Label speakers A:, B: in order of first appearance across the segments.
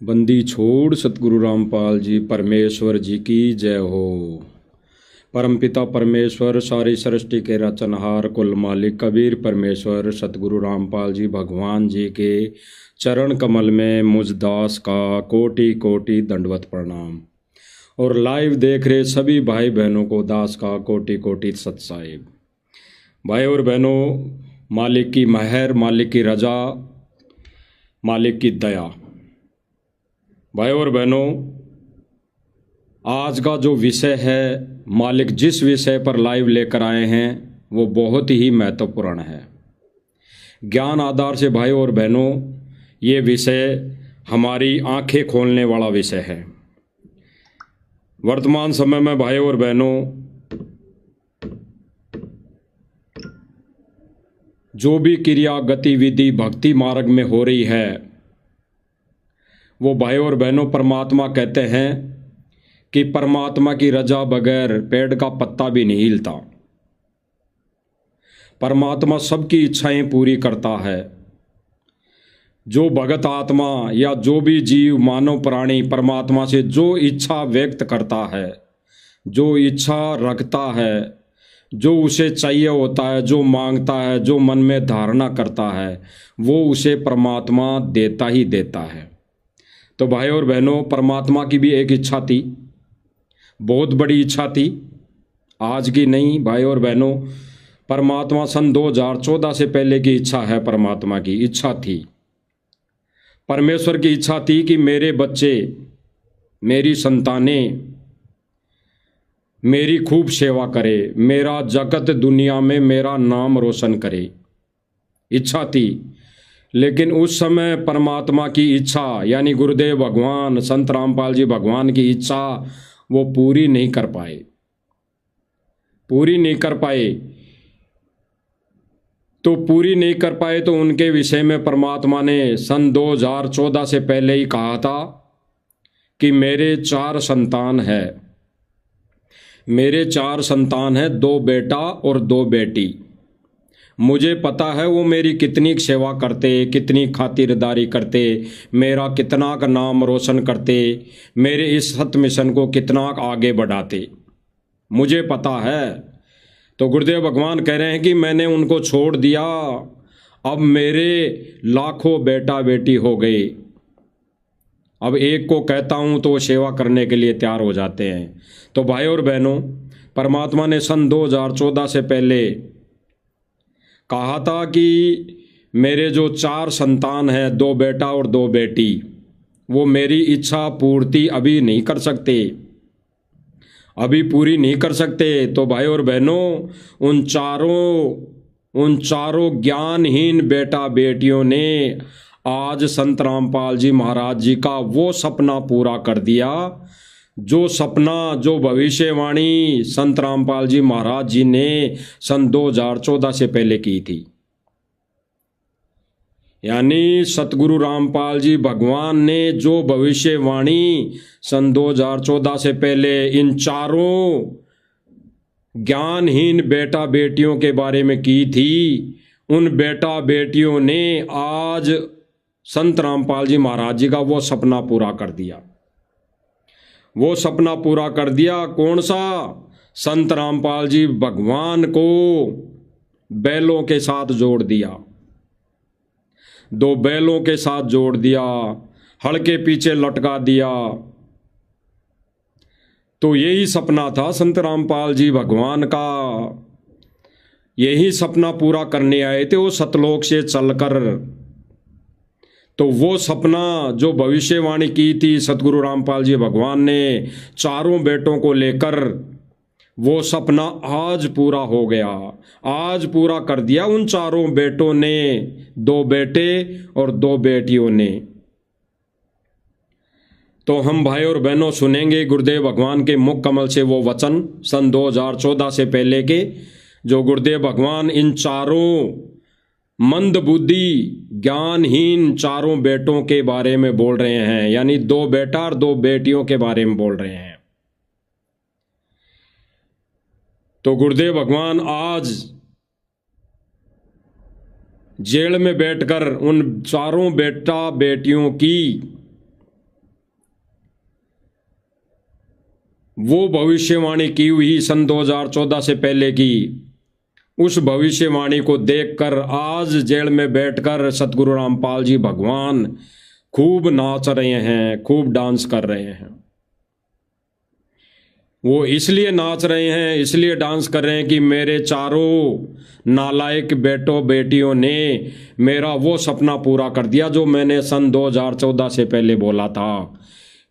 A: बंदी छोड़ सतगुरु रामपाल जी परमेश्वर जी की जय हो। परमपिता परमेश्वर सारी सृष्टि के रचनहार कुल मालिक कबीर परमेश्वर सतगुरु रामपाल जी भगवान जी के चरण कमल में मुझ दास का कोटि कोटि दंडवत प्रणाम। और लाइव देख रहे सभी भाई बहनों को दास का कोटि कोटि सत साहिब। भाई और बहनों, मालिक की महर, मालिक की रजा, मालिक की दया। भाई और बहनों, आज का जो विषय है, मालिक जिस विषय पर लाइव लेकर आए हैं वो बहुत ही महत्वपूर्ण है। ज्ञान आधार से भाई और बहनों, ये विषय हमारी आंखें खोलने वाला विषय है। वर्तमान समय में भाई और बहनों, जो भी क्रिया गतिविधि भक्ति मार्ग में हो रही है, वो भाई और बहनों परमात्मा कहते हैं कि परमात्मा की रजा बगैर पेड़ का पत्ता भी नहीं हिलता। परमात्मा सबकी इच्छाएं पूरी करता है। जो भगत आत्मा या जो भी जीव मानव प्राणी परमात्मा से जो इच्छा व्यक्त करता है, जो इच्छा रखता है, जो उसे चाहिए होता है, जो मांगता है, जो मन में धारणा करता है, वो उसे परमात्मा देता ही देता है। तो भाई और बहनों, परमात्मा की भी एक इच्छा थी, बहुत बड़ी इच्छा थी, आज की नहीं। भाई और बहनों, परमात्मा सन 2014 से पहले की इच्छा है। परमात्मा की इच्छा थी, परमेश्वर की इच्छा थी कि मेरे बच्चे, मेरी संतानें मेरी खूब सेवा करे, मेरा जगत दुनिया में मेरा नाम रोशन करे। इच्छा थी। लेकिन उस समय परमात्मा की इच्छा यानी गुरुदेव भगवान संत रामपाल जी भगवान की इच्छा वो पूरी नहीं कर पाए, पूरी नहीं कर पाए। तो पूरी नहीं कर पाए तो उनके विषय में परमात्मा ने सन 2014 से पहले ही कहा था कि मेरे 4 संतान है, मेरे 4 संतान है, 2 बेटा और 2 बेटी। मुझे पता है वो मेरी कितनी सेवा करते, कितनी खातिरदारी करते, मेरा कितना का नाम रोशन करते, मेरे इस सत मिशन को कितना आगे बढ़ाते, मुझे पता है। तो गुरुदेव भगवान कह रहे हैं कि मैंने उनको छोड़ दिया, अब मेरे लाखों बेटा बेटी हो गए। अब एक को कहता हूँ तो वो सेवा करने के लिए तैयार हो जाते हैं। तो भाई और बहनों, परमात्मा ने सन 2014 से पहले कहा था कि मेरे जो 4 संतान हैं, 2 बेटा और 2 बेटी, वो मेरी इच्छा पूर्ति अभी नहीं कर सकते, अभी पूरी नहीं कर सकते। तो भाई और बहनों, उन चारों ज्ञानहीन बेटा बेटियों ने आज संत रामपाल जी महाराज जी का वो सपना पूरा कर दिया, जो सपना, जो भविष्यवाणी संत रामपाल जी महाराज जी ने सन 2014 से पहले की थी। यानी सतगुरु रामपाल जी भगवान ने जो भविष्यवाणी सन 2014 से पहले इन चारों ज्ञानहीन बेटा बेटियों के बारे में की थी, उन बेटा बेटियों ने आज संत रामपाल जी महाराज जी का वो सपना पूरा कर दिया। वो सपना पूरा कर दिया कौन सा? संत रामपाल जी भगवान को बैलों के साथ जोड़ दिया, 2 बैलों के साथ जोड़ दिया, हल के पीछे लटका दिया। तो यही सपना था संत रामपाल जी भगवान का, यही सपना पूरा करने आए थे वो सतलोक से चलकर। तो वो सपना जो भविष्यवाणी की थी सतगुरु रामपाल जी भगवान ने चारों बेटों को लेकर, वो सपना आज पूरा हो गया, आज पूरा कर दिया उन चारों बेटों ने, 2 बेटे और 2 बेटियों ने। तो हम भाई और बहनों सुनेंगे गुरुदेव भगवान के मुख कमल से वो वचन सन 2014 से पहले के, जो गुरुदेव भगवान इन चारों मंद बुद्धि ज्ञानहीन चारों बेटों के बारे में बोल रहे हैं, यानी 2 बेटा और 2 बेटियों के बारे में बोल रहे हैं। तो गुरुदेव भगवान आज जेल में बैठकर उन चारों बेटा बेटियों की वो भविष्यवाणी की हुई सन 2014 से पहले की, उस भविष्यवाणी को देखकर आज जेल में बैठकर सतगुरु रामपाल जी भगवान खूब नाच रहे हैं, खूब डांस कर रहे हैं। वो इसलिए नाच रहे हैं, इसलिए डांस कर रहे हैं कि मेरे चारों नालायक बेटों बेटियों ने मेरा वो सपना पूरा कर दिया जो मैंने सन 2014 से पहले बोला था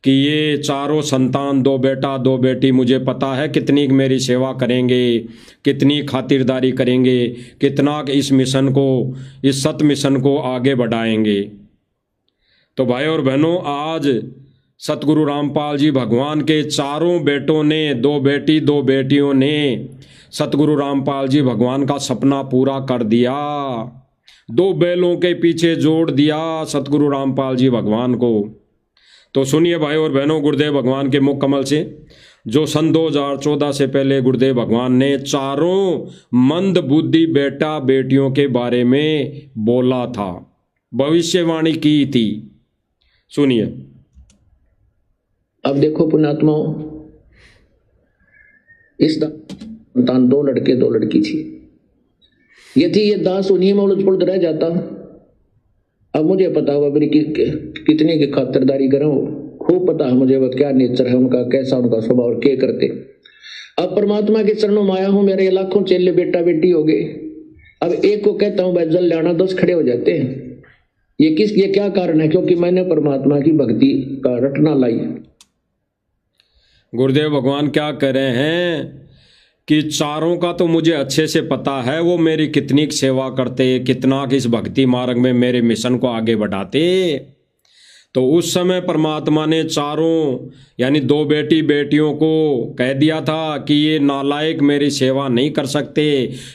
A: कि ये चारों संतान, दो बेटा दो बेटी, मुझे पता है कितनी मेरी सेवा करेंगे, कितनी खातिरदारी करेंगे, कितना इस मिशन को, इस सत मिशन को आगे बढ़ाएंगे। तो भाई और बहनों, आज सतगुरु रामपाल जी भगवान के चारों बेटों ने, दो बेटी दो बेटियों ने सतगुरु रामपाल जी भगवान का सपना पूरा कर दिया। दो बैलों के पीछे जोड़ दिया सतगुरु रामपाल जी भगवान को। तो सुनिए भाई और बहनों, गुरुदेव भगवान के मुख कमल से जो सन 2014 से पहले गुरुदेव भगवान ने चारों मंद बुद्धि बेटा बेटियों के बारे में बोला था, भविष्यवाणी की थी, सुनिए।
B: अब देखो पुण्यात्माओं, इस संतान 2 लड़के 2 लड़की थी। यदि ये दास उन्हीं में उलझ पुलझ रह जाता, अब मुझे पता हुआ मेरी कितनी की खातिरदारी करूं, खूब पता है मुझे वो क्या नेचर है उनका, कैसा उनका स्वभाव और क्या करते। अब परमात्मा के चरणों में आया हूं, मेरे लाखों चेले बेटा बेटी हो गए। अब एक को कहता हूं भाई जल लाना, 10 खड़े हो जाते हैं। ये क्या कारण है? क्योंकि मैंने परमात्मा की भक्ति का रटना लाई।
A: गुरुदेव भगवान क्या कह रहे हैं कि चारों का तो मुझे अच्छे से पता है, वो मेरी कितनी सेवा करते, कितना इस भक्ति मार्ग में मेरे मिशन को आगे बढ़ाते। तो उस समय परमात्मा ने चारों यानी 2 बेटी बेटियों को कह दिया था कि ये नालायक मेरी सेवा नहीं कर सकते।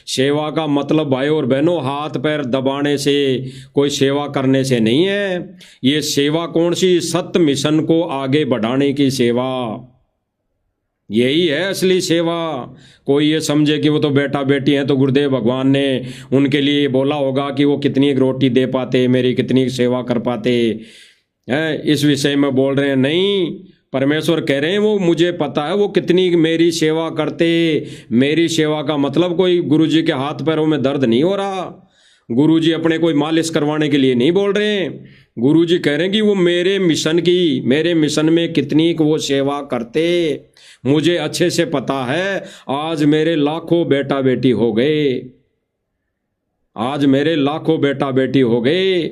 A: सेवा का मतलब भाई और बहनों हाथ पैर दबाने से, कोई सेवा करने से नहीं है। ये सेवा कौन सी? सत्य मिशन को आगे बढ़ाने की सेवा, यही है असली सेवा। कोई ये समझे कि वो तो बेटा बेटी हैं तो गुरुदेव भगवान ने उनके लिए बोला होगा कि वो कितनी रोटी दे पाते, मेरी कितनी सेवा कर पाते हैं, इस विषय में बोल रहे हैं। नहीं, परमेश्वर कह रहे हैं वो मुझे पता है वो कितनी मेरी सेवा करते। मेरी सेवा का मतलब कोई गुरुजी के हाथ पैरों में दर्द नहीं हो रहा, गुरुजी अपने कोई मालिश करवाने के लिए नहीं बोल रहे हैं। गुरुजी कह रहे हैं कि वो मेरे मिशन में कितनी वो सेवा करते, मुझे अच्छे से पता है। आज मेरे लाखों बेटा बेटी हो गए, आज मेरे लाखों बेटा बेटी हो गए।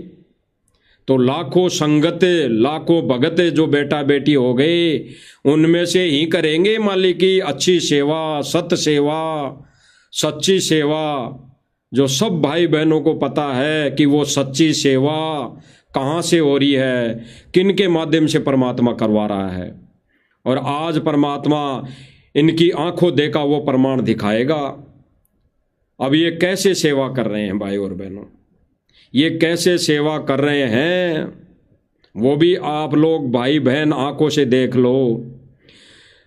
A: तो लाखों संगत, लाखों भगत जो बेटा बेटी हो गए, उनमें से ही करेंगे मालिक की अच्छी सेवा, सत्य सेवा, सच्ची सेवा। जो सब भाई बहनों को पता है कि वो सच्ची सेवा कहाँ से हो रही है, किन के माध्यम से परमात्मा करवा रहा है। और आज परमात्मा इनकी आंखों देखा वो प्रमाण दिखाएगा। अब ये कैसे सेवा कर रहे हैं भाई और बहनों, ये कैसे सेवा कर रहे हैं, वो भी आप लोग भाई बहन आंखों से देख लो।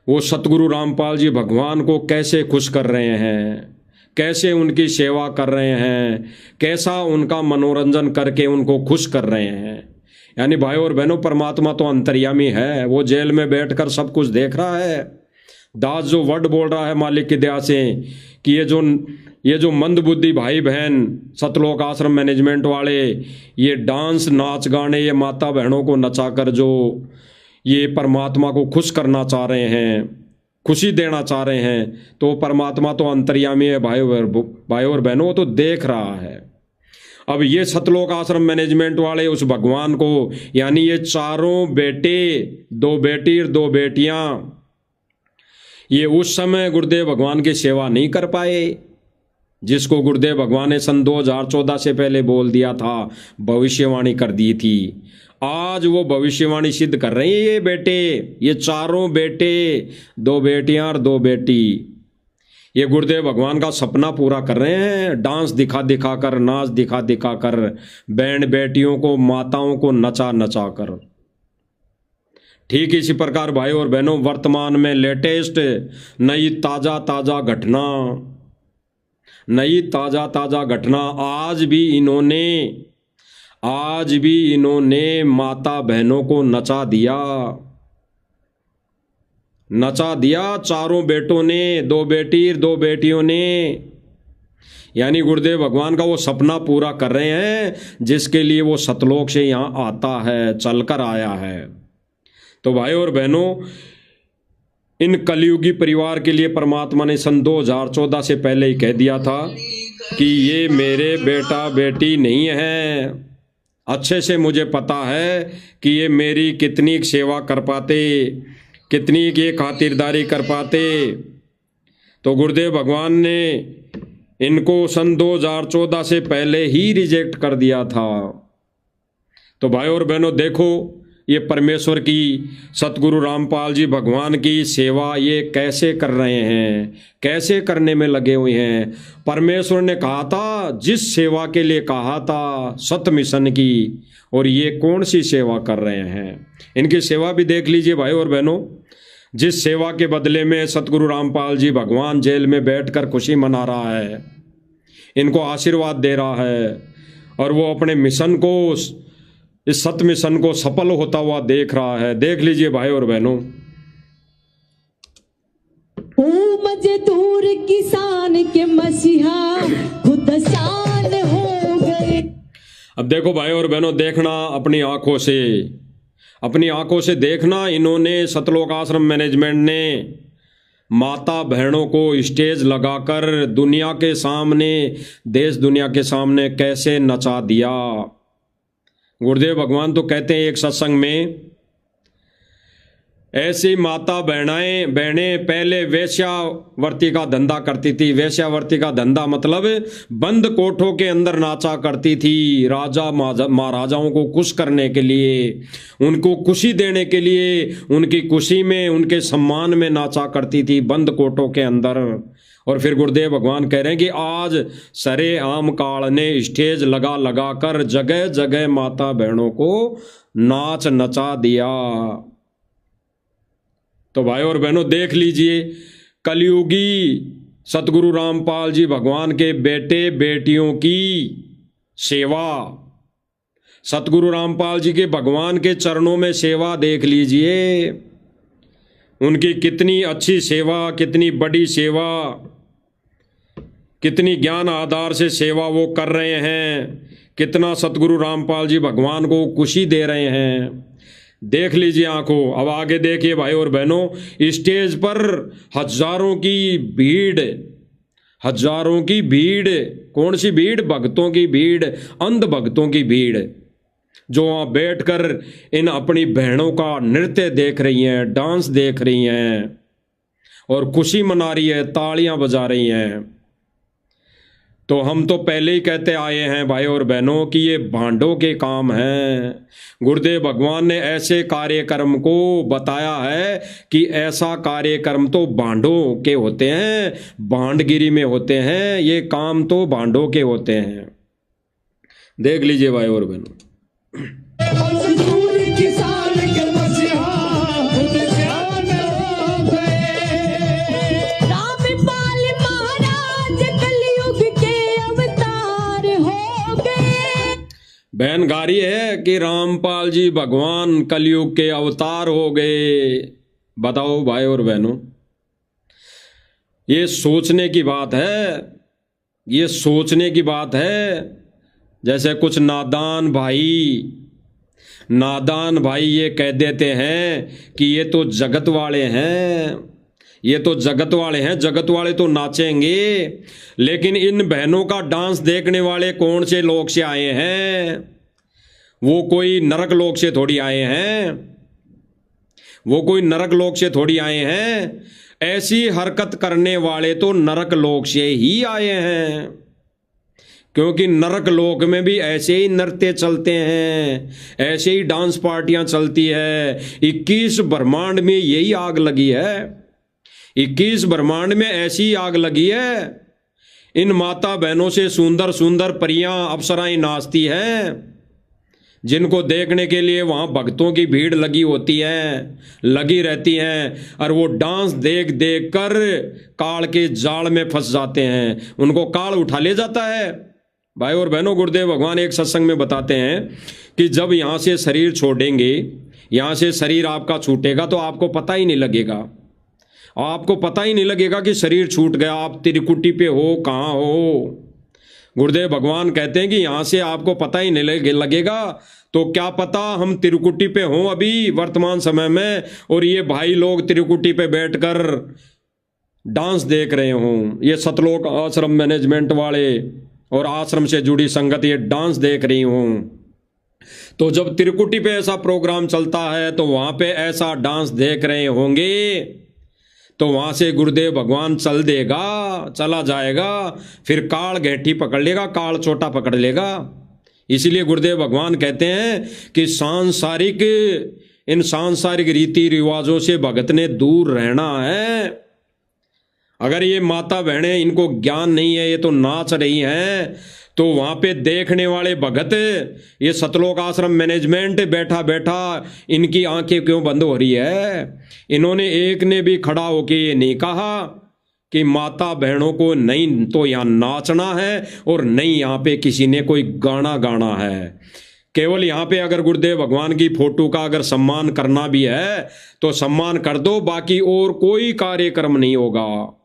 A: वो सतगुरु रामपाल जी भगवान को कैसे खुश कर रहे हैं, कैसे उनकी सेवा कर रहे हैं, कैसा उनका मनोरंजन करके उनको खुश कर रहे हैं। यानी भाई और बहनों, परमात्मा तो अंतर्यामी है, वो जेल में बैठकर सब कुछ देख रहा है। दास जो वर्ड बोल रहा है मालिक की दया से कि ये जो मंद बुद्धि भाई बहन सतलोक आश्रम मैनेजमेंट वाले, ये डांस नाच गाने ये माता बहनों को नचाकर जो ये परमात्मा को खुश करना चाह रहे हैं, खुशी देना चाह रहे हैं, तो परमात्मा तो अंतर्यामी है भाई और बहनों, वो तो देख रहा है। अब ये सतलोक आश्रम मैनेजमेंट वाले उस भगवान को, यानी ये चारों बेटे, 2 बेटी और 2 बेटियां, ये उस समय गुरुदेव भगवान की सेवा नहीं कर पाए जिसको गुरुदेव भगवान ने सन 2014 से पहले बोल दिया था, भविष्यवाणी कर दी थी। आज वो भविष्यवाणी सिद्ध कर रहे हैं ये बेटे, ये चारों बेटे, 2 बेटियां और 2 बेटी, ये गुरुदेव भगवान का सपना पूरा कर रहे हैं। डांस दिखा दिखा कर, नाच दिखा दिखा कर, बैंड बेटियों को, माताओं को नचा नचा कर। ठीक इसी प्रकार भाई और बहनों, वर्तमान में लेटेस्ट नई ताजा ताजा घटना आज भी इन्होंने माता बहनों को नचा दिया। नचा दिया चारों बेटों ने, दो बेटी दो बेटियों ने। यानी गुरुदेव भगवान का वो सपना पूरा कर रहे हैं जिसके लिए वो सतलोक से यहाँ आता है, चलकर आया है। तो भाई और बहनों, इन कलयुगी परिवार के लिए परमात्मा ने सन 2014 से पहले ही कह दिया था कि ये मेरे बेटा बेटी नहीं है। अच्छे से मुझे पता है कि ये मेरी कितनी सेवा कर पाते, कितनी ये खातिरदारी कर पाते। तो गुरुदेव भगवान ने इनको सन 2014 से पहले ही रिजेक्ट कर दिया था। तो भाई और बहनों देखो, ये परमेश्वर की, सतगुरु रामपाल जी भगवान की सेवा ये कैसे कर रहे हैं, कैसे करने में लगे हुए हैं। परमेश्वर ने कहा था, जिस सेवा के लिए कहा था सत मिशन की, और ये कौन सी सेवा कर रहे हैं। इनकी सेवा भी देख लीजिए भाई और बहनों। जिस सेवा के बदले में सतगुरु रामपाल जी भगवान जेल में बैठकर खुशी मना रहा है, इनको आशीर्वाद दे रहा है, और वो अपने मिशन को, इस सत मिशन को सफल होता हुआ देख रहा है। देख लीजिए भाई और बहनों।
C: मजदूर किसान के मसीहा खुद शान हो गए।
A: अब देखो भाई और बहनों, देखना अपनी आंखों से देखना। इन्होंने सतलोक आश्रम मैनेजमेंट ने माता बहनों को स्टेज लगाकर दुनिया के सामने, देश दुनिया के सामने कैसे नचा दिया। गुरुदेव भगवान तो कहते हैं एक सत्संग में, ऐसी माता बहनें पहले वेश्यावर्ती का धंधा करती थी। वेश्यावर्ती का धंधा मतलब बंद कोठों के अंदर नाचा करती थी, राजा महाराजाओं को खुश करने के लिए, उनको खुशी देने के लिए, उनकी खुशी में, उनके सम्मान में नाचा करती थी बंद कोठों के अंदर। और फिर गुरुदेव भगवान कह रहे हैं कि आज सरे आम काल ने स्टेज लगा लगा कर जगह जगह माता बहनों को नाच नचा दिया। तो भाई और बहनों देख लीजिए, कलयुगी सतगुरु रामपाल जी भगवान के बेटे बेटियों की सेवा, सतगुरु रामपाल जी के भगवान के चरणों में सेवा देख लीजिए। उनकी कितनी अच्छी सेवा, कितनी बड़ी सेवा, कितनी ज्ञान आधार से सेवा वो कर रहे हैं, कितना सतगुरु रामपाल जी भगवान को खुशी दे रहे हैं। देख लीजिए आंखों। अब आगे देखिए भाई और बहनों, स्टेज पर हजारों की भीड़, हजारों की भीड़। कौन सी भीड़? भक्तों की भीड़, अंध भक्तों की भीड़, जो वहाँ बैठकर इन अपनी बहनों का नृत्य देख रही हैं, डांस देख रही हैं और खुशी मना रही है, तालियां बजा रही हैं। तो हम तो पहले ही कहते आए हैं भाई और बहनों कि ये भांडों के काम हैं। गुरुदेव भगवान ने ऐसे कार्यक्रम को बताया है कि ऐसा कार्यक्रम तो भांडों के होते हैं, भांडगिरी में होते हैं, ये काम तो भांडों के होते हैं। देख लीजिए भाई और बहनों। बहन गा रही है कि रामपाल जी भगवान कलयुग के अवतार हो गए। बताओ भाई और बहनों, ये सोचने की बात है, ये सोचने की बात है। जैसे कुछ नादान भाई ये कह देते हैं कि ये तो जगत वाले हैं, ये तो जगत वाले हैं, जगत वाले तो नाचेंगे। लेकिन इन बहनों का डांस देखने वाले कौन से लोग से आए हैं? वो कोई नरक लोक से थोड़ी आए हैं, वो कोई नरक लोक से थोड़ी आए हैं। ऐसी हरकत करने वाले तो नरक लोक से ही आए हैं, क्योंकि नरक लोक में भी ऐसे ही नृत्य चलते हैं, ऐसे ही डांस पार्टियां चलती है। 21 ब्रह्मांड में यही आग लगी है, 21 ब्रह्मांड में ऐसी आग लगी है। इन माता बहनों से सुंदर सुंदर परियां, अप्सराएं नाचती हैं, जिनको देखने के लिए वहां भक्तों की भीड़ लगी होती है, लगी रहती हैं। और वो डांस देख देख कर काल के जाल में फंस जाते हैं, उनको काल उठा ले जाता है। भाई और बहनों, गुरुदेव भगवान एक सत्संग में बताते हैं कि जब यहाँ से शरीर छोड़ेंगे, यहाँ से शरीर आपका छूटेगा तो आपको पता ही नहीं लगेगा। आपको पता ही नहीं लगेगा कि शरीर छूट गया, आप त्रिकुटी पे हो, कहाँ हो। गुरुदेव भगवान कहते हैं कि यहाँ से आपको पता ही नहीं लगेगा। तो क्या पता हम त्रिकुटी पे हों अभी वर्तमान समय में, और ये भाई लोग त्रिकुटी पे बैठकर डांस देख रहे हों, ये सतलोक आश्रम मैनेजमेंट वाले और आश्रम से जुड़ी संगत ये डांस देख रही हों। तो जब त्रिकुटी पे ऐसा प्रोग्राम चलता है तो वहां पे ऐसा डांस देख रहे होंगे, तो वहां से गुरुदेव भगवान चला जाएगा, फिर काल घेटी पकड़ लेगा, काल चोटा पकड़ लेगा। इसीलिए गुरुदेव भगवान कहते हैं कि इन सांसारिक रीति रिवाजों से भगत ने दूर रहना है। अगर ये माता बहनें इनको ज्ञान नहीं है, ये तो नाच रही हैं, तो वहां पे देखने वाले भगत, ये सतलोक आश्रम मैनेजमेंट बैठा बैठा इनकी आंखें क्यों बंद हो रही है? इन्होंने एक ने भी खड़ा होके ये नहीं कहा कि माता बहनों को नहीं तो यहाँ नाचना है और नहीं यहाँ पे किसी ने कोई गाना गाना है। केवल यहाँ पे अगर गुरुदेव भगवान की फोटो का अगर सम्मान करना भी है तो सम्मान कर दो, बाकी और कोई कार्यक्रम नहीं होगा।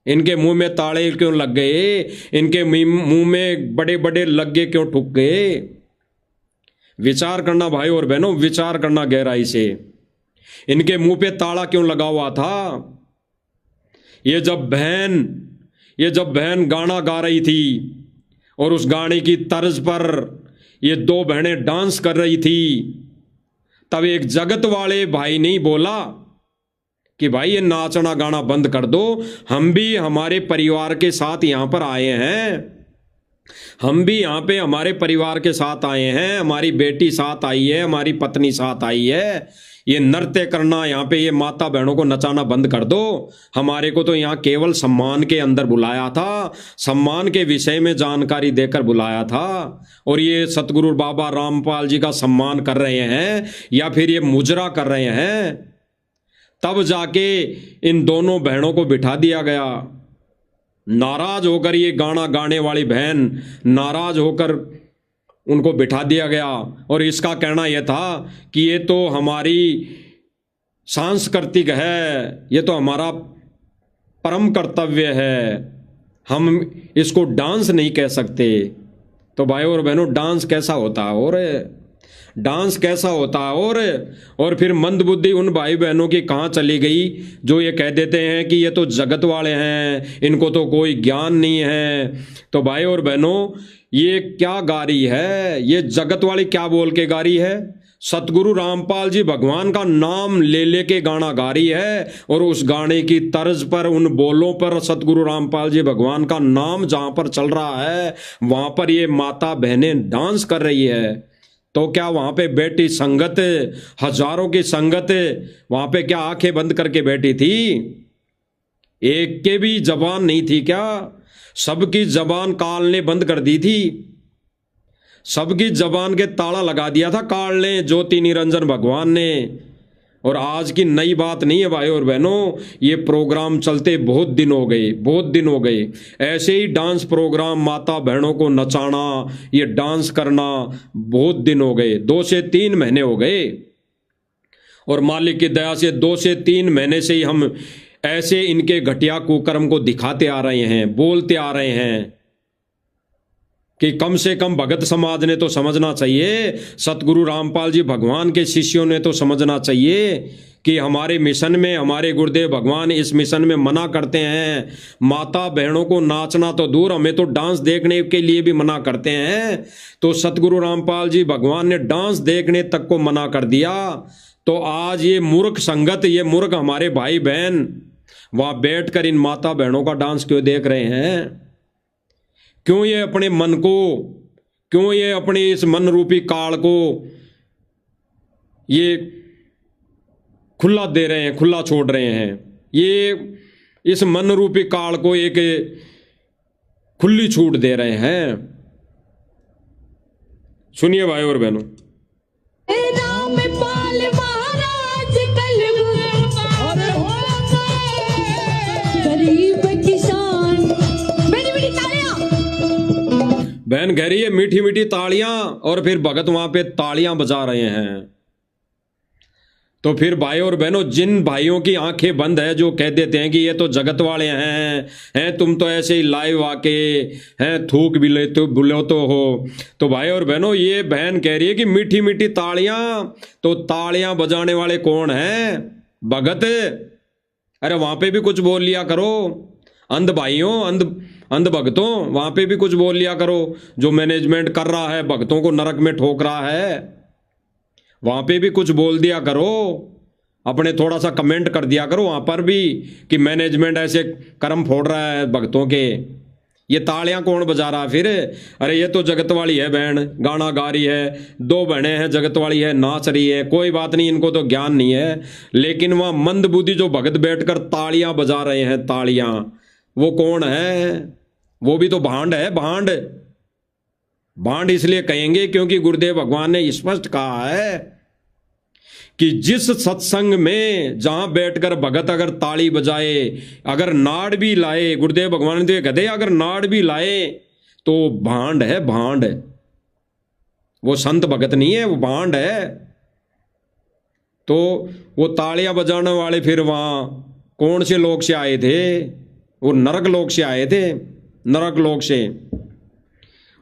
A: इनके मुंह में ताले क्यों लग गए? इनके मुंह में बड़े बड़े लग्गे क्यों ठुक गए? विचार करना भाई और बहनों, विचार करना गहराई से। इनके मुंह पे ताला क्यों लगा हुआ था? ये जब बहन गाना गा रही थी और उस गाने की तर्ज पर ये दो बहनें डांस कर रही थी, तब एक जगत वाले भाई नहीं बोला कि भाई ये नाचना गाना बंद कर दो, हम भी हमारे परिवार के साथ यहाँ पर आए हैं, हम भी यहाँ पे हमारे परिवार के साथ आए हैं, हमारी बेटी साथ आई है, हमारी पत्नी साथ आई है, ये नृत्य करना यहाँ पे ये माता बहनों को नचाना बंद कर दो। हमारे को तो यहाँ केवल सम्मान के अंदर बुलाया था, सम्मान के विषय में जानकारी देकर बुलाया था, और ये सतगुरु बाबा रामपाल जी का सम्मान कर रहे हैं या फिर ये मुजरा कर रहे हैं। तब जाके इन दोनों बहनों को बिठा दिया गया। नाराज होकर ये गाना गाने वाली बहन नाराज होकर उनको बिठा दिया गया, और इसका कहना यह था कि ये तो हमारी सांस्कृतिक है, ये तो हमारा परम कर्तव्य है, हम इसको डांस नहीं कह सकते। तो भाई और बहनों, डांस कैसा होता है और डांस कैसा होता है? और फिर मंदबुद्धि उन भाई बहनों की कहाँ चली गई जो ये कह देते हैं कि ये तो जगत वाले हैं, इनको तो कोई ज्ञान नहीं है। तो भाई और बहनों, ये क्या गा रही है? ये जगत वाली क्या बोल के गा रही है? सतगुरु रामपाल जी भगवान का नाम ले लेके गाना गा रही है, और उस गाने की तर्ज पर, उन बोलों पर सतगुरु रामपाल जी भगवान का नाम जहां पर चल रहा है वहां पर ये माता बहनें डांस कर रही है। तो क्या वहां पे बैठी संगत, हजारों की संगत वहां पे क्या आंखें बंद करके बैठी थी? एक के भी जबान नहीं थी क्या? सबकी जबान काल ने बंद कर दी थी, सबकी जबान के ताला लगा दिया था काल ने, ज्योति निरंजन भगवान ने। और आज की नई बात नहीं है भाई और बहनों, ये प्रोग्राम चलते बहुत दिन हो गए। ऐसे ही डांस प्रोग्राम माता बहनों को नचाना, ये डांस करना बहुत दिन हो गए, 2 से 3 महीने हो गए। और मालिक की दया से 2 से 3 महीने से ही हम ऐसे इनके घटिया कुकर्म को दिखाते आ रहे हैं, बोलते आ रहे हैं कि कम से कम भगत समाज ने तो समझना चाहिए, सतगुरु रामपाल जी भगवान के शिष्यों ने तो समझना चाहिए कि हमारे मिशन में, हमारे गुरुदेव भगवान इस मिशन में मना करते हैं, माता बहनों को नाचना तो दूर, हमें तो डांस देखने के लिए भी मना करते हैं। तो सतगुरु रामपाल जी भगवान ने डांस देखने तक को मना कर दिया। तो आज ये मूर्ख संगत, ये मूर्ख हमारे भाई बहन वहां बैठकर इन माता बहनों का डांस क्यों देख रहे हैं? क्यों ये अपने मन को, क्यों ये अपने इस मन रूपी काल को ये खुला दे रहे हैं, खुला छोड़ रहे हैं? ये इस मन रूपी काल को एक खुली छूट दे रहे हैं। सुनिए भाई और बहनों,
C: रामपाल महाराज गरीब किसान, बड़ी बड़ी तालियां।
A: बहन कह रही है मीठी मीठी तालियां, और फिर भगत वहां पे तालियां बजा रहे हैं। तो फिर भाई और बहनों, जिन भाइयों की आंखें बंद है, जो कह देते हैं कि ये तो जगत वाले हैं तुम तो ऐसे ही लाइव आके हैं थूक भी लेते बुलो तो हो, तो भाई और बहनों ये बहन कह रही है कि मीठी मीठी तालियां, तो तालियां बजाने वाले कौन हैं? भगत। अरे वहां पे भी कुछ बोल लिया करो, अंध भाइयों, अंध भक्तों, वहां पे भी कुछ बोल लिया करो। जो मैनेजमेंट कर रहा है, भक्तों को नरक में ठोक रहा है, वहां पे भी कुछ बोल दिया करो, अपने थोड़ा सा कमेंट कर दिया करो वहां पर भी कि मैनेजमेंट ऐसे कर्म फोड़ रहा है भक्तों के। ये तालियां कौन बजा रहा फिर? अरे ये तो जगत वाली है बहन, गाना गा रही है, दो बहनें हैं, जगत वाली है, नाच रही है, कोई बात नहीं, इनको तो ज्ञान नहीं है। लेकिन वह मंदबुद्धि जो भगत बैठकर तालियां बजा रहे हैं, तालियां, वो कौन है? वो भी तो भांड है, भांड। भांड इसलिए कहेंगे क्योंकि गुरुदेव भगवान ने स्पष्ट कहा है कि जिस सत्संग में जहां बैठकर भगत अगर ताली बजाए, अगर नाड़ भी लाए, गुरुदेव भगवान ने तो ये कहते अगर नाड़ भी लाए तो भांड है, भांड। वो संत भगत नहीं है, वो भांड है। तो वो तालियां बजाने वाले फिर वहां कौन से लोक से आए थे? वो नरक लोक से आए थे, नरक लोक से,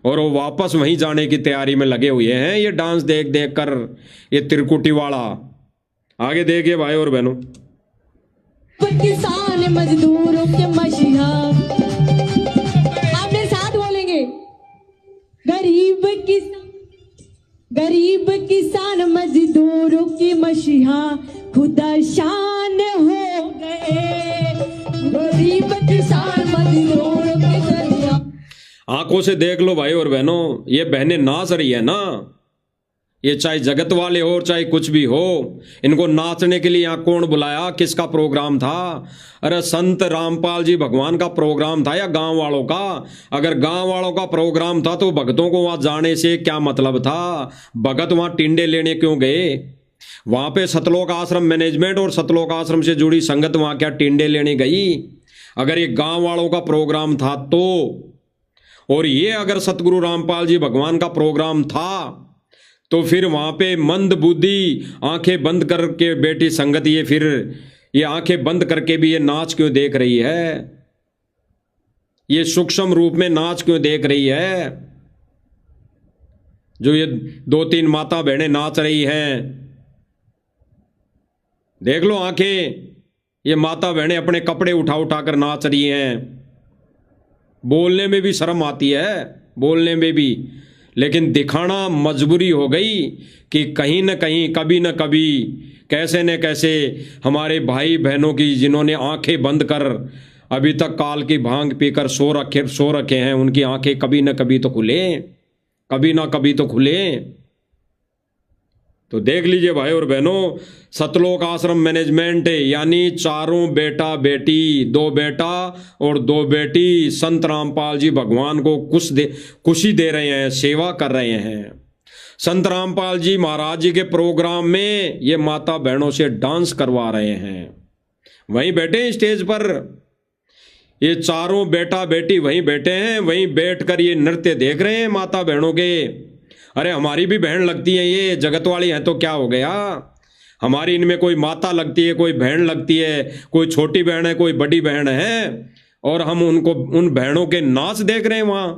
A: और वो वापस वहीं जाने की तैयारी में लगे हुए हैं, ये डांस देख देख कर, ये त्रिकुटी वाला। आगे देखिए भाई और बहनों,
C: किसान मजदूरों के मसीहा, आपने साथ बोलेंगे, गरीब किसान मजदूरों की मसीहा खुदा शान हो गए, गरीब किसान मजदूरों के मसीहा।
A: आंखों से देख लो भाई और बहनों, ये बहनें नाच रही है ना, ये चाहे जगत वाले हो चाहे कुछ भी हो, इनको नाचने के लिए यहाँ कौन बुलाया? किसका प्रोग्राम था? अरे संत रामपाल जी भगवान का प्रोग्राम था या गांव वालों का? अगर गांव वालों का प्रोग्राम था तो भक्तों को वहां जाने से क्या मतलब था? भगत वहां टिंडे लेने क्यों गए? वहां पे सतलोक आश्रम मैनेजमेंट और सतलोक आश्रम से जुड़ी संगत वहां क्या टिंडे लेने गई? अगर ये गांव वालों का प्रोग्राम था तो, और ये अगर सतगुरु रामपाल जी भगवान का प्रोग्राम था तो फिर वहां पे मंद बुद्धि आंखें बंद करके बैठी संगत, ये फिर ये आंखें बंद करके भी ये नाच क्यों देख रही है? ये सूक्ष्म रूप में नाच क्यों देख रही है? जो ये 2-3 माता बहनें नाच रही हैं, देख लो आंखें, ये माता बहनें अपने कपड़े उठा उठा कर नाच रही हैं। बोलने में भी शर्म आती है, बोलने में भी, लेकिन दिखाना मजबूरी हो गई कि कहीं न कहीं, कभी न कभी, कैसे न कैसे हमारे भाई बहनों की जिन्होंने आंखें बंद कर अभी तक काल की भांग पीकर सो रखे हैं, उनकी आंखें कभी न कभी तो खुले, कभी ना कभी तो खुले। तो देख लीजिए भाई और बहनों, सतलोक आश्रम मैनेजमेंट यानी चारों बेटा बेटी, 2 बेटा और 2 बेटी संत रामपाल जी भगवान को खुशी दे रहे हैं, सेवा कर रहे हैं। संत रामपाल जी महाराज जी के प्रोग्राम में ये माता बहनों से डांस करवा रहे हैं, वहीं बैठे स्टेज पर, ये चारों बेटा बेटी वहीं बैठे हैं, वहीं बैठकर ये नृत्य देख रहे हैं माता बहनों के। अरे हमारी भी बहन लगती है, ये जगत वाली है तो क्या हो गया? हमारी इनमें कोई माता लगती है, कोई बहन लगती है, कोई छोटी बहन है, कोई बड़ी बहन है, और हम उनको, उन बहनों के नाच देख रहे हैं वहां,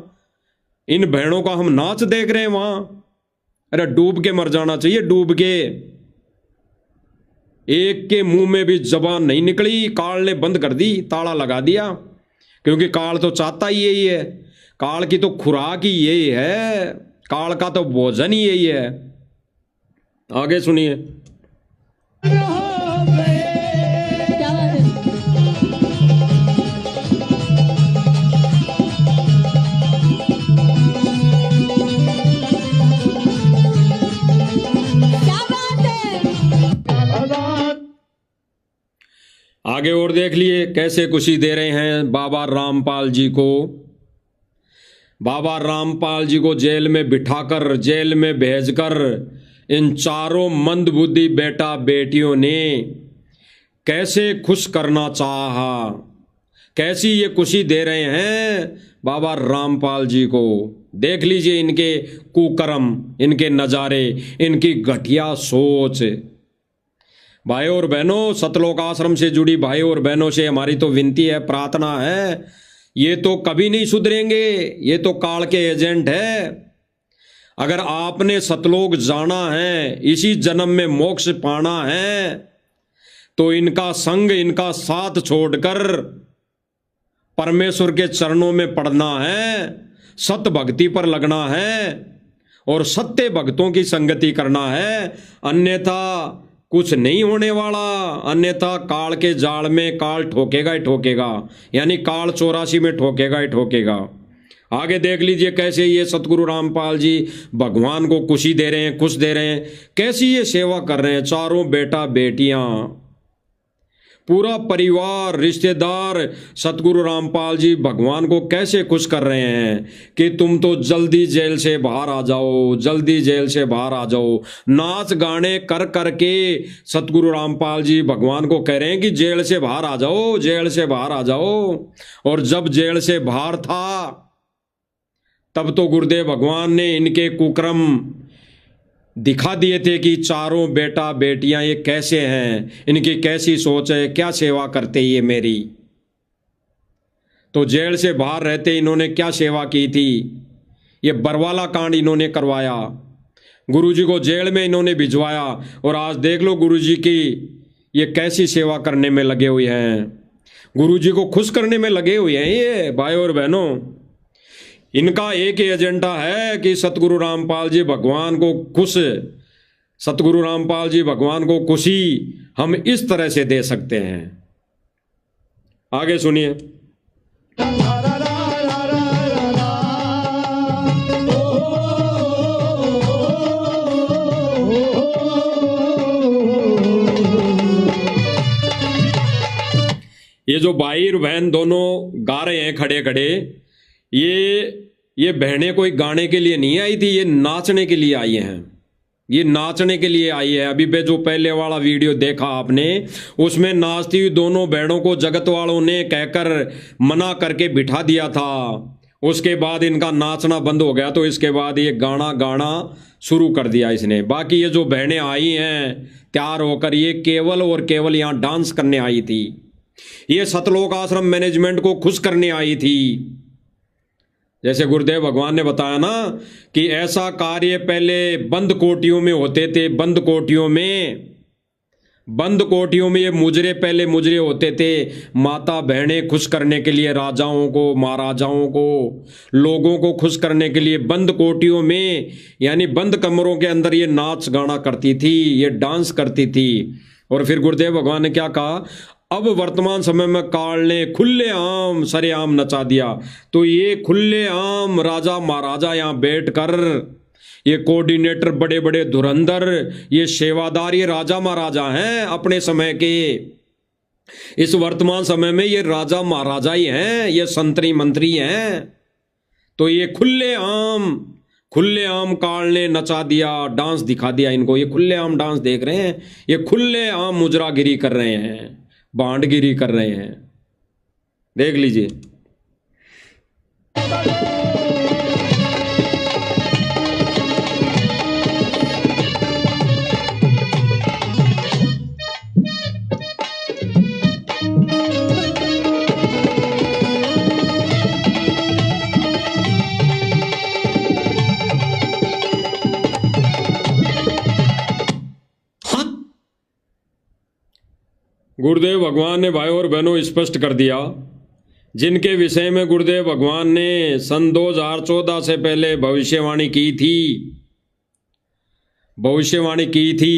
A: इन बहनों का हम नाच देख रहे हैं वहां। अरे डूब के मर जाना चाहिए, डूब के। एक के मुंह में भी जबान नहीं निकली, काल ने बंद कर दी, ताला लगा दिया, क्योंकि काल तो चाहता ही यही है, काल की तो खुराक ही यही है, काल का तो भोजन ही यही है। आगे सुनिए। आगे और देख लिए कैसे खुशी दे रहे हैं बाबा रामपाल जी को। बाबा रामपाल जी को जेल में बिठाकर, जेल में भेजकर इन चारों मंदबुद्धि बेटा बेटियों ने कैसे खुश करना चाहा, कैसी ये खुशी दे रहे हैं बाबा रामपाल जी को। देख लीजिए इनके कुकर्म, इनके नज़ारे, इनकी घटिया सोच। भाई और बहनों, सतलोक आश्रम से जुड़ी भाई और बहनों से हमारी तो विनती है, प्रार्थना है, ये तो कभी नहीं सुधरेंगे, ये तो काल के एजेंट है। अगर आपने सतलोक जाना है, इसी जन्म में मोक्ष पाना है, तो इनका संग, इनका साथ छोड़कर परमेश्वर के चरणों में पड़ना है, सत भक्ति पर लगना है और सत्य भक्तों की संगति करना है। अन्यथा कुछ नहीं होने वाला, अन्यथा काल के जाल में काल ठोकेगा ही ठोकेगा, यानी काल 84 में ठोकेगा ही ठोकेगा। आगे देख लीजिए कैसे ये सतगुरु रामपाल जी भगवान को खुशी दे रहे हैं, खुश दे रहे हैं, कैसी ये सेवा कर रहे हैं। चारों बेटा बेटियां, पूरा परिवार, रिश्तेदार सतगुरु रामपाल जी भगवान को कैसे खुश कर रहे हैं कि तुम तो जल्दी जेल से बाहर आ जाओ, जल्दी जेल से बाहर आ जाओ। नाच गाने कर करके सतगुरु रामपाल जी भगवान को कह रहे हैं कि जेल से बाहर आ जाओ, जेल से बाहर आ जाओ। और जब जेल से बाहर था तब तो गुरुदेव भगवान ने इनके कुकर्म दिखा दिए थे कि चारों बेटा बेटियां ये कैसे हैं, इनकी कैसी सोच है, क्या सेवा करते ये मेरी। तो जेल से बाहर रहते इन्होंने क्या सेवा की थी, ये बरवाला कांड इन्होंने करवाया, गुरुजी को जेल में इन्होंने भिजवाया। और आज देख लो गुरुजी की ये कैसी सेवा करने में लगे हुए हैं, गुरुजी को खुश करने में लगे हुए हैं ये भाई और बहनों। इनका एक ही एजेंडा है कि सतगुरु रामपाल जी भगवान को खुश, सतगुरु रामपाल जी भगवान को खुशी हम इस तरह से दे सकते हैं। आगे सुनिए। ये जो भाई और बहन दोनों गा रहे हैं खड़े खड़े, ये बहनें कोई गाने के लिए नहीं आई थी, ये नाचने के लिए आई हैं, ये नाचने के लिए आई है। अभी जो पहले वाला वीडियो देखा आपने, उसमें नाचती हुई दोनों बहनों को जगत वालों ने कहकर मना करके बिठा दिया था। उसके बाद इनका नाचना बंद हो गया, तो इसके बाद ये गाना शुरू कर दिया इसने। बाकी ये जो बहनें आई हैं तैयार होकर, ये केवल और केवल यहाँ डांस करने आई थी, ये सतलोक आश्रम मैनेजमेंट को खुश करने आई थी। जैसे गुरुदेव भगवान ने बताया ना कि ऐसा कार्य पहले बंद कोठियों में होते थे, बंद कोठियों में ये मुजरे पहले मुजरे होते थे, माता बहनें खुश करने के लिए, राजाओं को, महाराजाओं को, लोगों को खुश करने के लिए बंद कोठियों में, यानी बंद कमरों के अंदर ये नाच गाना करती थी, ये डांस करती थी। और फिर गुरुदेव भगवान ने क्या कहा, अब वर्तमान समय में काल ने खुलेआम सरेआम नचा दिया। तो ये खुलेआम राजा महाराजा यहाँ बैठकर, ये कोऑर्डिनेटर, बड़े बड़े धुरंधर, ये सेवादार, ये राजा महाराजा हैं अपने समय के। इस वर्तमान समय में ये राजा महाराजा ही हैं, ये संतरी मंत्री हैं। तो ये खुलेआम काल ने नचा दिया, डांस दिखा दिया इनको। ये खुलेआम डांस देख रहे हैं, ये खुलेआम मुजरागिरी कर रहे हैं, बांडगिरी कर रहे हैं, देख लीजिए। गुरुदेव भगवान ने भाई और बहनों स्पष्ट कर दिया, जिनके विषय में गुरुदेव भगवान ने सन 2014 से पहले भविष्यवाणी की थी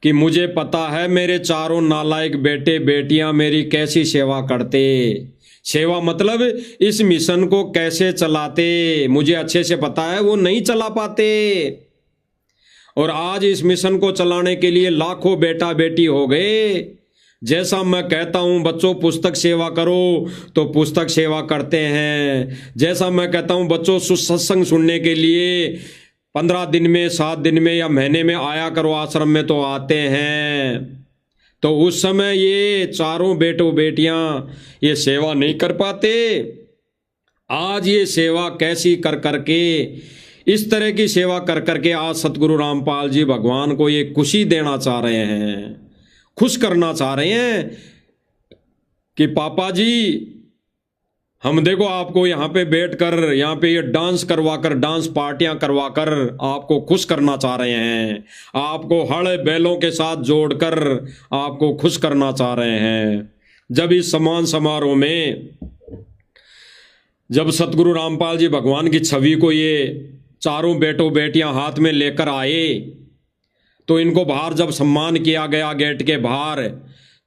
A: कि मुझे पता है मेरे चारों नालायक बेटे बेटियां मेरी कैसी सेवा करते। सेवा मतलब इस मिशन को कैसे चलाते, मुझे अच्छे से पता है वो नहीं चला पाते। और आज इस मिशन को चलाने के लिए लाखों बेटा बेटी हो गए। जैसा मैं कहता हूं बच्चों पुस्तक सेवा करो तो पुस्तक सेवा करते हैं, जैसा मैं कहता हूं बच्चों सत्संग सुनने के लिए 15 दिन में, 7 दिन में या महीने में आया करो आश्रम में, तो आते हैं। तो उस समय ये चारों बेटों बेटियां ये सेवा नहीं कर पाते। आज ये सेवा कैसी कर करके, इस तरह की सेवा कर करके आज सतगुरु रामपाल जी भगवान को ये खुशी देना चाह रहे हैं। खुश करना चाह रहे हैं कि पापा जी हम देखो आपको यहाँ पे बैठ कर यहाँ पे ये डांस करवा कर, डांस पार्टियां करवा कर आपको खुश करना चाह रहे हैं, आपको हड़ बैलों के साथ जोड़कर आपको खुश करना चाह रहे हैं। जब इस सम्मान समारोह में जब सतगुरु रामपाल जी भगवान की छवि को ये चारों बेटों बेटियां हाथ में लेकर आए, तो इनको बाहर जब सम्मान किया गया गेट के बाहर,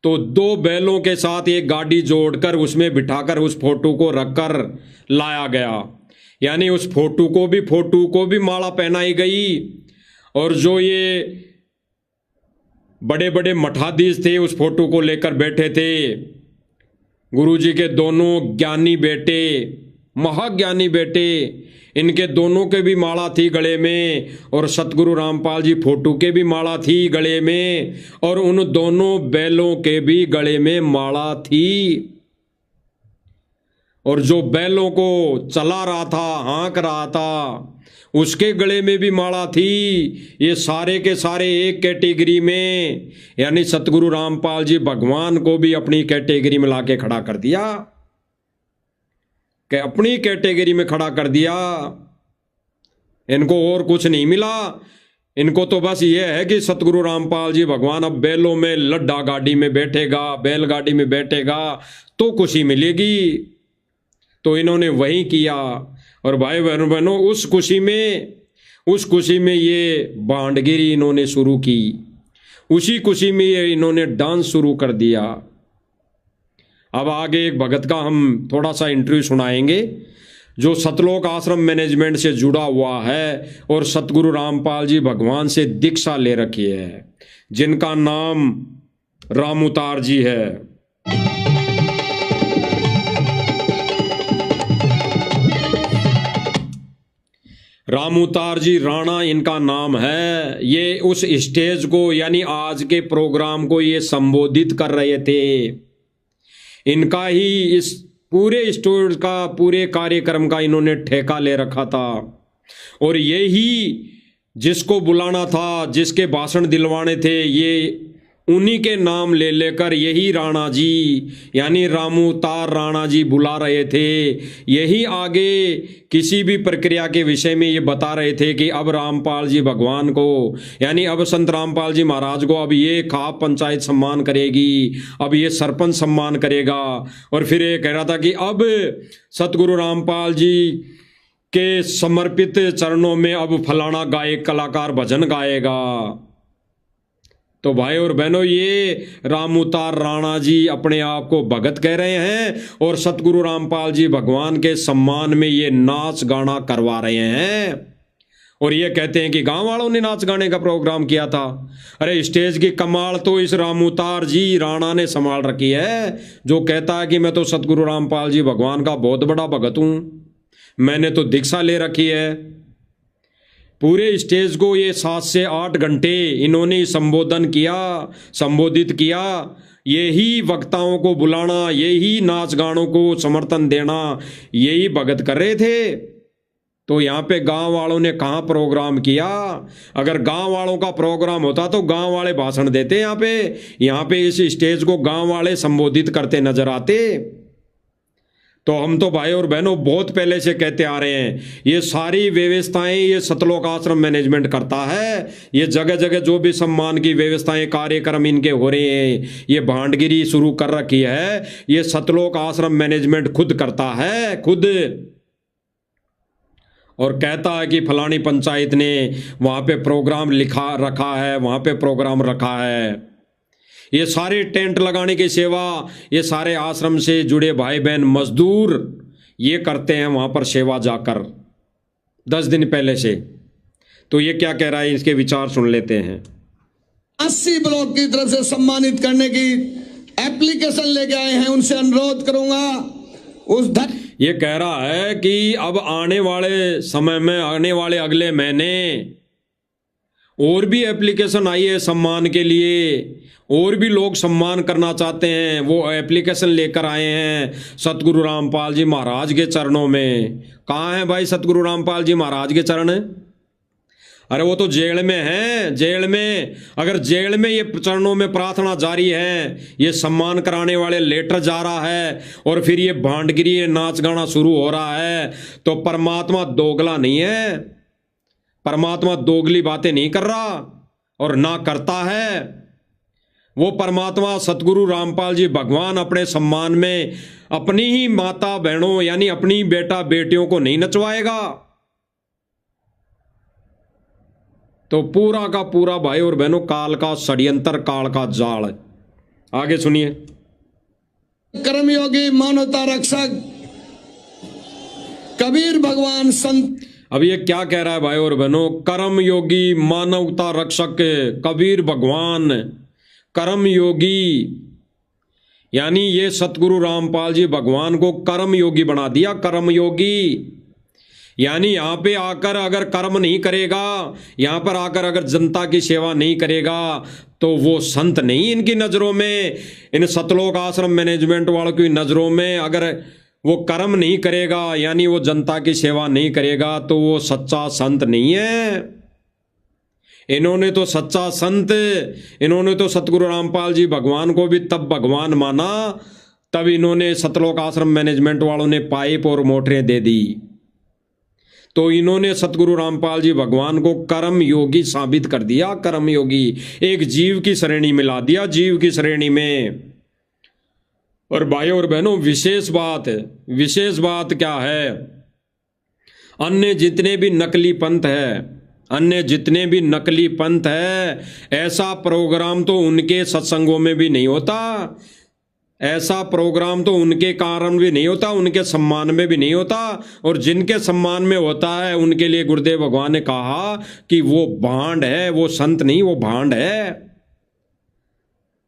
A: तो 2 बैलों के साथ एक गाड़ी जोड़कर उसमें बिठाकर उस फोटो को रखकर लाया गया। यानी उस फोटो को भी माला पहनाई गई। और जो ये बड़े बड़े मठाधीश थे उस फोटो को लेकर बैठे थे, गुरुजी के दोनों ज्ञानी बेटे, महाज्ञानी बेटे, इनके दोनों के भी माला थी गले में, और सतगुरु रामपाल जी फोटो के भी माला थी गले में, और उन दोनों बैलों के भी गले में माला थी। और जो बैलों को चला रहा था, हाँक रहा था, उसके गले में भी माला थी। ये सारे के सारे एक कैटेगरी में, यानी सतगुरु रामपाल जी भगवान को भी अपनी कैटेगरी में लाके खड़ा कर दिया, कि अपनी कैटेगरी में खड़ा कर दिया। इनको और कुछ नहीं मिला, इनको तो बस ये है कि सतगुरु रामपाल जी भगवान अब बैलों में लड्डा गाड़ी में बैठेगा, बैलगाड़ी में बैठेगा तो खुशी मिलेगी। तो इन्होंने वही किया। और भाई बहनों उस खुशी में ये भांडगिरी इन्होंने शुरू की, उसी खुशी में ये इन्होंने डांस शुरू कर दिया। अब आगे एक भगत का हम थोड़ा सा इंटरव्यू सुनाएंगे जो सतलोक आश्रम मैनेजमेंट से जुड़ा हुआ है और सतगुरु रामपाल जी भगवान से दीक्षा ले रखी है, जिनका नाम रामउतार जी है। रामउतार जी राणा इनका नाम है। ये उस स्टेज को यानी आज के प्रोग्राम को ये संबोधित कर रहे थे। इनका ही इस पूरे स्टेज का, पूरे कार्यक्रम का इन्होंने ठेका ले रखा था। और यही जिसको बुलाना था, जिसके भाषण दिलवाने थे, ये उन्हीं के नाम ले लेकर यही राणा जी यानी रामउतार राणा जी बुला रहे थे। यही आगे किसी भी प्रक्रिया के विषय में ये बता रहे थे कि अब रामपाल जी भगवान को यानी अब संत रामपाल जी महाराज को अब ये खाप पंचायत सम्मान करेगी, अब ये सरपंच सम्मान करेगा। और फिर ये कह रहा था कि अब सतगुरु रामपाल जी के समर्पित चरणों में अब फलाना गायक कलाकार भजन गाएगा। तो भाई और बहनों, ये रामउतार राणा जी अपने आप को भगत कह रहे हैं और सतगुरु रामपाल जी भगवान के सम्मान में ये नाच गाना करवा रहे हैं। और ये कहते हैं कि गांव वालों ने नाच गाने का प्रोग्राम किया था। अरे स्टेज की कमाल तो इस रामउतार जी राणा ने संभाल रखी है, जो कहता है कि मैं तो सतगुरु रामपाल जी भगवान का बहुत बड़ा भगत हूं, मैंने तो दीक्षा ले रखी है। पूरे स्टेज को ये 7 से 8 घंटे इन्होंने संबोधित किया। यही वक्ताओं को बुलाना, यही नाच गानों को समर्थन देना, यही भगत कर रहे थे। तो यहाँ पे गांव वालों ने कहाँ प्रोग्राम किया? अगर गांव वालों का प्रोग्राम होता तो गांव वाले भाषण देते। यहाँ पे इस स्टेज को गांव वाले संबोधित करते नजर आते। तो हम तो भाई और बहनों बहुत पहले से कहते आ रहे हैं, ये सारी व्यवस्थाएं ये सतलोक आश्रम मैनेजमेंट करता है। ये जगह जगह जो भी सम्मान की व्यवस्थाएं, कार्यक्रम इनके हो रहे हैं, ये भांडगिरी शुरू कर रखी है, ये सतलोक आश्रम मैनेजमेंट खुद करता है, खुद। और कहता है कि फलानी पंचायत ने वहाँ पे प्रोग्राम रखा है, वहाँ पे प्रोग्राम रखा है। ये सारे टेंट लगाने की सेवा ये सारे आश्रम से जुड़े भाई बहन मजदूर ये करते हैं वहाँ पर सेवा जाकर 10 दिन पहले से। तो ये क्या कह रहा है, इसके विचार सुन लेते हैं।
D: 80 ब्लॉक की तरफ से सम्मानित करने की एप्लीकेशन लेके आए हैं, उनसे अनुरोध करूंगा उस
A: ये कह रहा है कि अब आने वाले समय में, आने वाले अगले महीने और भी एप्लीकेशन आई है सम्मान के लिए, और भी लोग सम्मान करना चाहते हैं, वो एप्लीकेशन लेकर आए हैं सतगुरु रामपाल जी महाराज के चरणों में। कहाँ है भाई सतगुरु रामपाल जी महाराज के चरण? अरे वो तो जेल में है, जेल में। अगर जेल में ये चरणों में प्रार्थना जारी है, ये सम्मान कराने वाले लेटर जा रहा है और फिर ये भांडगिरी, ये नाच गाना शुरू हो रहा है, तो परमात्मा दोगला नहीं है। परमात्मा दोगली बातें नहीं कर रहा और ना करता है। वो परमात्मा सतगुरु रामपाल जी भगवान अपने सम्मान में अपनी ही माता बहनों यानी अपनी बेटा बेटियों को नहीं नचवाएगा। तो पूरा का पूरा भाई और बहनों काल का षड्यंत्र, काल का जाल। आगे सुनिए।
D: कर्मयोगी मानवता रक्षक कबीर भगवान संत।
A: अब ये क्या कह रहा है भाई और बहनों? कर्म योगी मानवता रक्षक कबीर भगवान, कर्म योगी यानी ये सतगुरु रामपाल जी भगवान को कर्म योगी बना दिया। कर्म योगी यानी यहां पे आकर अगर कर्म नहीं करेगा, यहां पर आकर अगर जनता की सेवा नहीं करेगा, तो वो संत नहीं इनकी नजरों में। इन सतलोक आश्रम मैनेजमेंट वालों की नजरों में अगर वो कर्म नहीं करेगा यानी वो जनता की सेवा नहीं करेगा, तो वो सच्चा संत नहीं है। इन्होंने तो सच्चा संत, इन्होंने तो सतगुरु रामपाल जी भगवान को भी तब भगवान माना, तब इन्होंने सतलोक आश्रम मैनेजमेंट वालों ने पाइप और मोटरें दे दी। तो इन्होंने सतगुरु रामपाल जी भगवान को कर्म योगी साबित कर दिया। कर्म योगी एक जीव की श्रेणी में ला दिया, जीव की श्रेणी में। और भाई और बहनों विशेष बात क्या है? अन्य जितने भी नकली पंथ है, अन्य जितने भी नकली पंथ है, ऐसा प्रोग्राम तो उनके सत्संगों में भी नहीं होता, ऐसा प्रोग्राम तो उनके कारण भी नहीं होता, उनके सम्मान में भी नहीं होता। और जिनके सम्मान में होता है उनके लिए गुरुदेव भगवान ने कहा कि वो भांड है, वो संत नहीं, वो भांड है।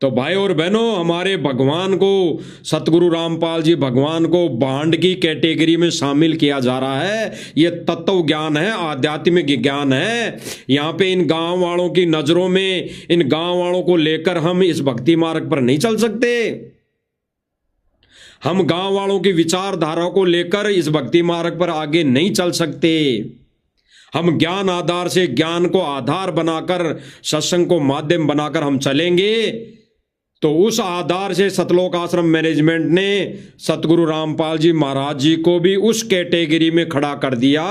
A: तो भाई और बहनों हमारे भगवान को, सतगुरु रामपाल जी भगवान को भांड की कैटेगरी में शामिल किया जा रहा है। ये तत्व ज्ञान है, आध्यात्मिक ज्ञान है। यहाँ पे इन गांव वालों की नजरों में, इन गांव वालों को लेकर हम इस भक्ति मार्ग पर नहीं चल सकते। हम गांव वालों की विचारधारा को लेकर इस भक्ति मार्ग पर आगे नहीं चल सकते। हम ज्ञान आधार से, ज्ञान को आधार बनाकर, सत्संग को माध्यम बनाकर हम चलेंगे, तो उस आधार से सतलोक आश्रम मैनेजमेंट ने सतगुरु रामपाल जी महाराज जी को भी उस कैटेगरी में खड़ा कर दिया।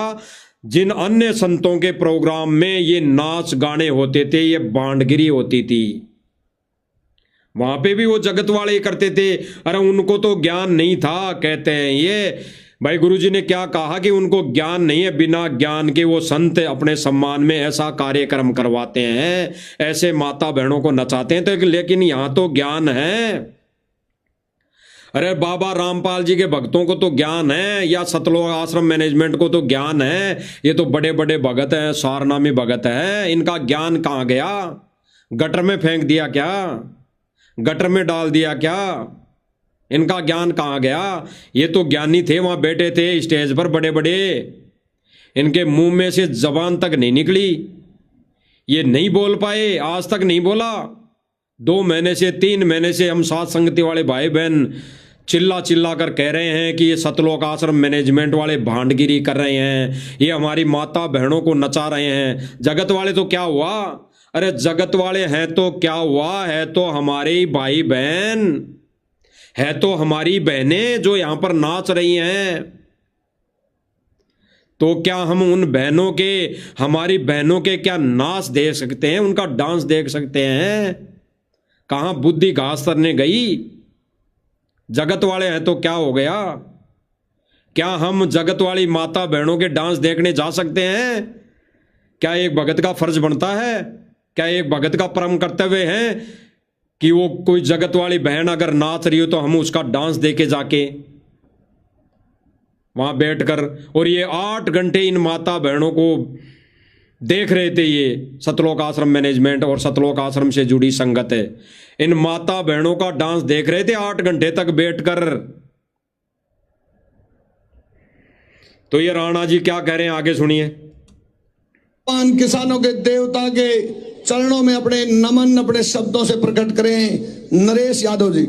A: जिन अन्य संतों के प्रोग्राम में ये नाच गाने होते थे, ये बांडगिरी होती थी, वहां पे भी वो जगत वाले ही करते थे। अरे उनको तो ज्ञान नहीं था, कहते हैं ये भाई। गुरुजी ने क्या कहा कि उनको ज्ञान नहीं है, बिना ज्ञान के वो संत अपने सम्मान में ऐसा कार्यक्रम करवाते हैं, ऐसे माता बहनों को नचाते हैं। तो लेकिन यहां तो ज्ञान है। अरे बाबा रामपाल जी के भक्तों को तो ज्ञान है, या सतलोक आश्रम मैनेजमेंट को तो ज्ञान है। ये तो बड़े बड़े भगत हैं, सारनामी भगत है, इनका ज्ञान कहां गया? गटर में फेंक दिया क्या? गटर में डाल दिया क्या? इनका ज्ञान कहाँ गया? ये तो ज्ञानी थे, वहां बैठे थे स्टेज पर बड़े बड़े, इनके मुंह में से जबान तक नहीं निकली, ये नहीं बोल पाए, आज तक नहीं बोला। 2 महीने से 3 महीने से हम साथ संगति वाले भाई बहन चिल्ला चिल्ला कर कह रहे हैं कि ये सतलोक आश्रम मैनेजमेंट वाले भांडगिरी कर रहे हैं, ये हमारी माता बहनों को नचा रहे हैं। जगत वाले तो क्या हुआ? अरे जगत वाले हैं तो क्या हुआ? है तो हमारे ही भाई बहन, है तो हमारी बहनें जो यहां पर नाच रही हैं। तो क्या हम उन बहनों के, हमारी बहनों के क्या नाच देख सकते हैं, उनका डांस देख सकते हैं? कहां बुद्धि घास करने गई? जगत वाले हैं तो क्या हो गया? क्या हम जगत वाली माता बहनों के डांस देखने जा सकते हैं? क्या एक भगत का फर्ज बनता है? क्या एक भगत का परम कर्तव्य है कि वो कोई जगत वाली बहन अगर नाच रही हो तो हम उसका डांस देखे जाके वहां बैठकर? और ये 8 घंटे इन माता बहनों को देख रहे थे, ये सतलोक आश्रम मैनेजमेंट और सतलोक आश्रम से जुड़ी संगत है, इन माता बहनों का डांस देख रहे थे 8 घंटे तक बैठकर। तो ये राणा जी क्या कह रहे हैं, आगे सुनिए।
D: किसानों के देवता के चरणों में अपने नमन अपने शब्दों से प्रकट करें। नरेश यादव जी,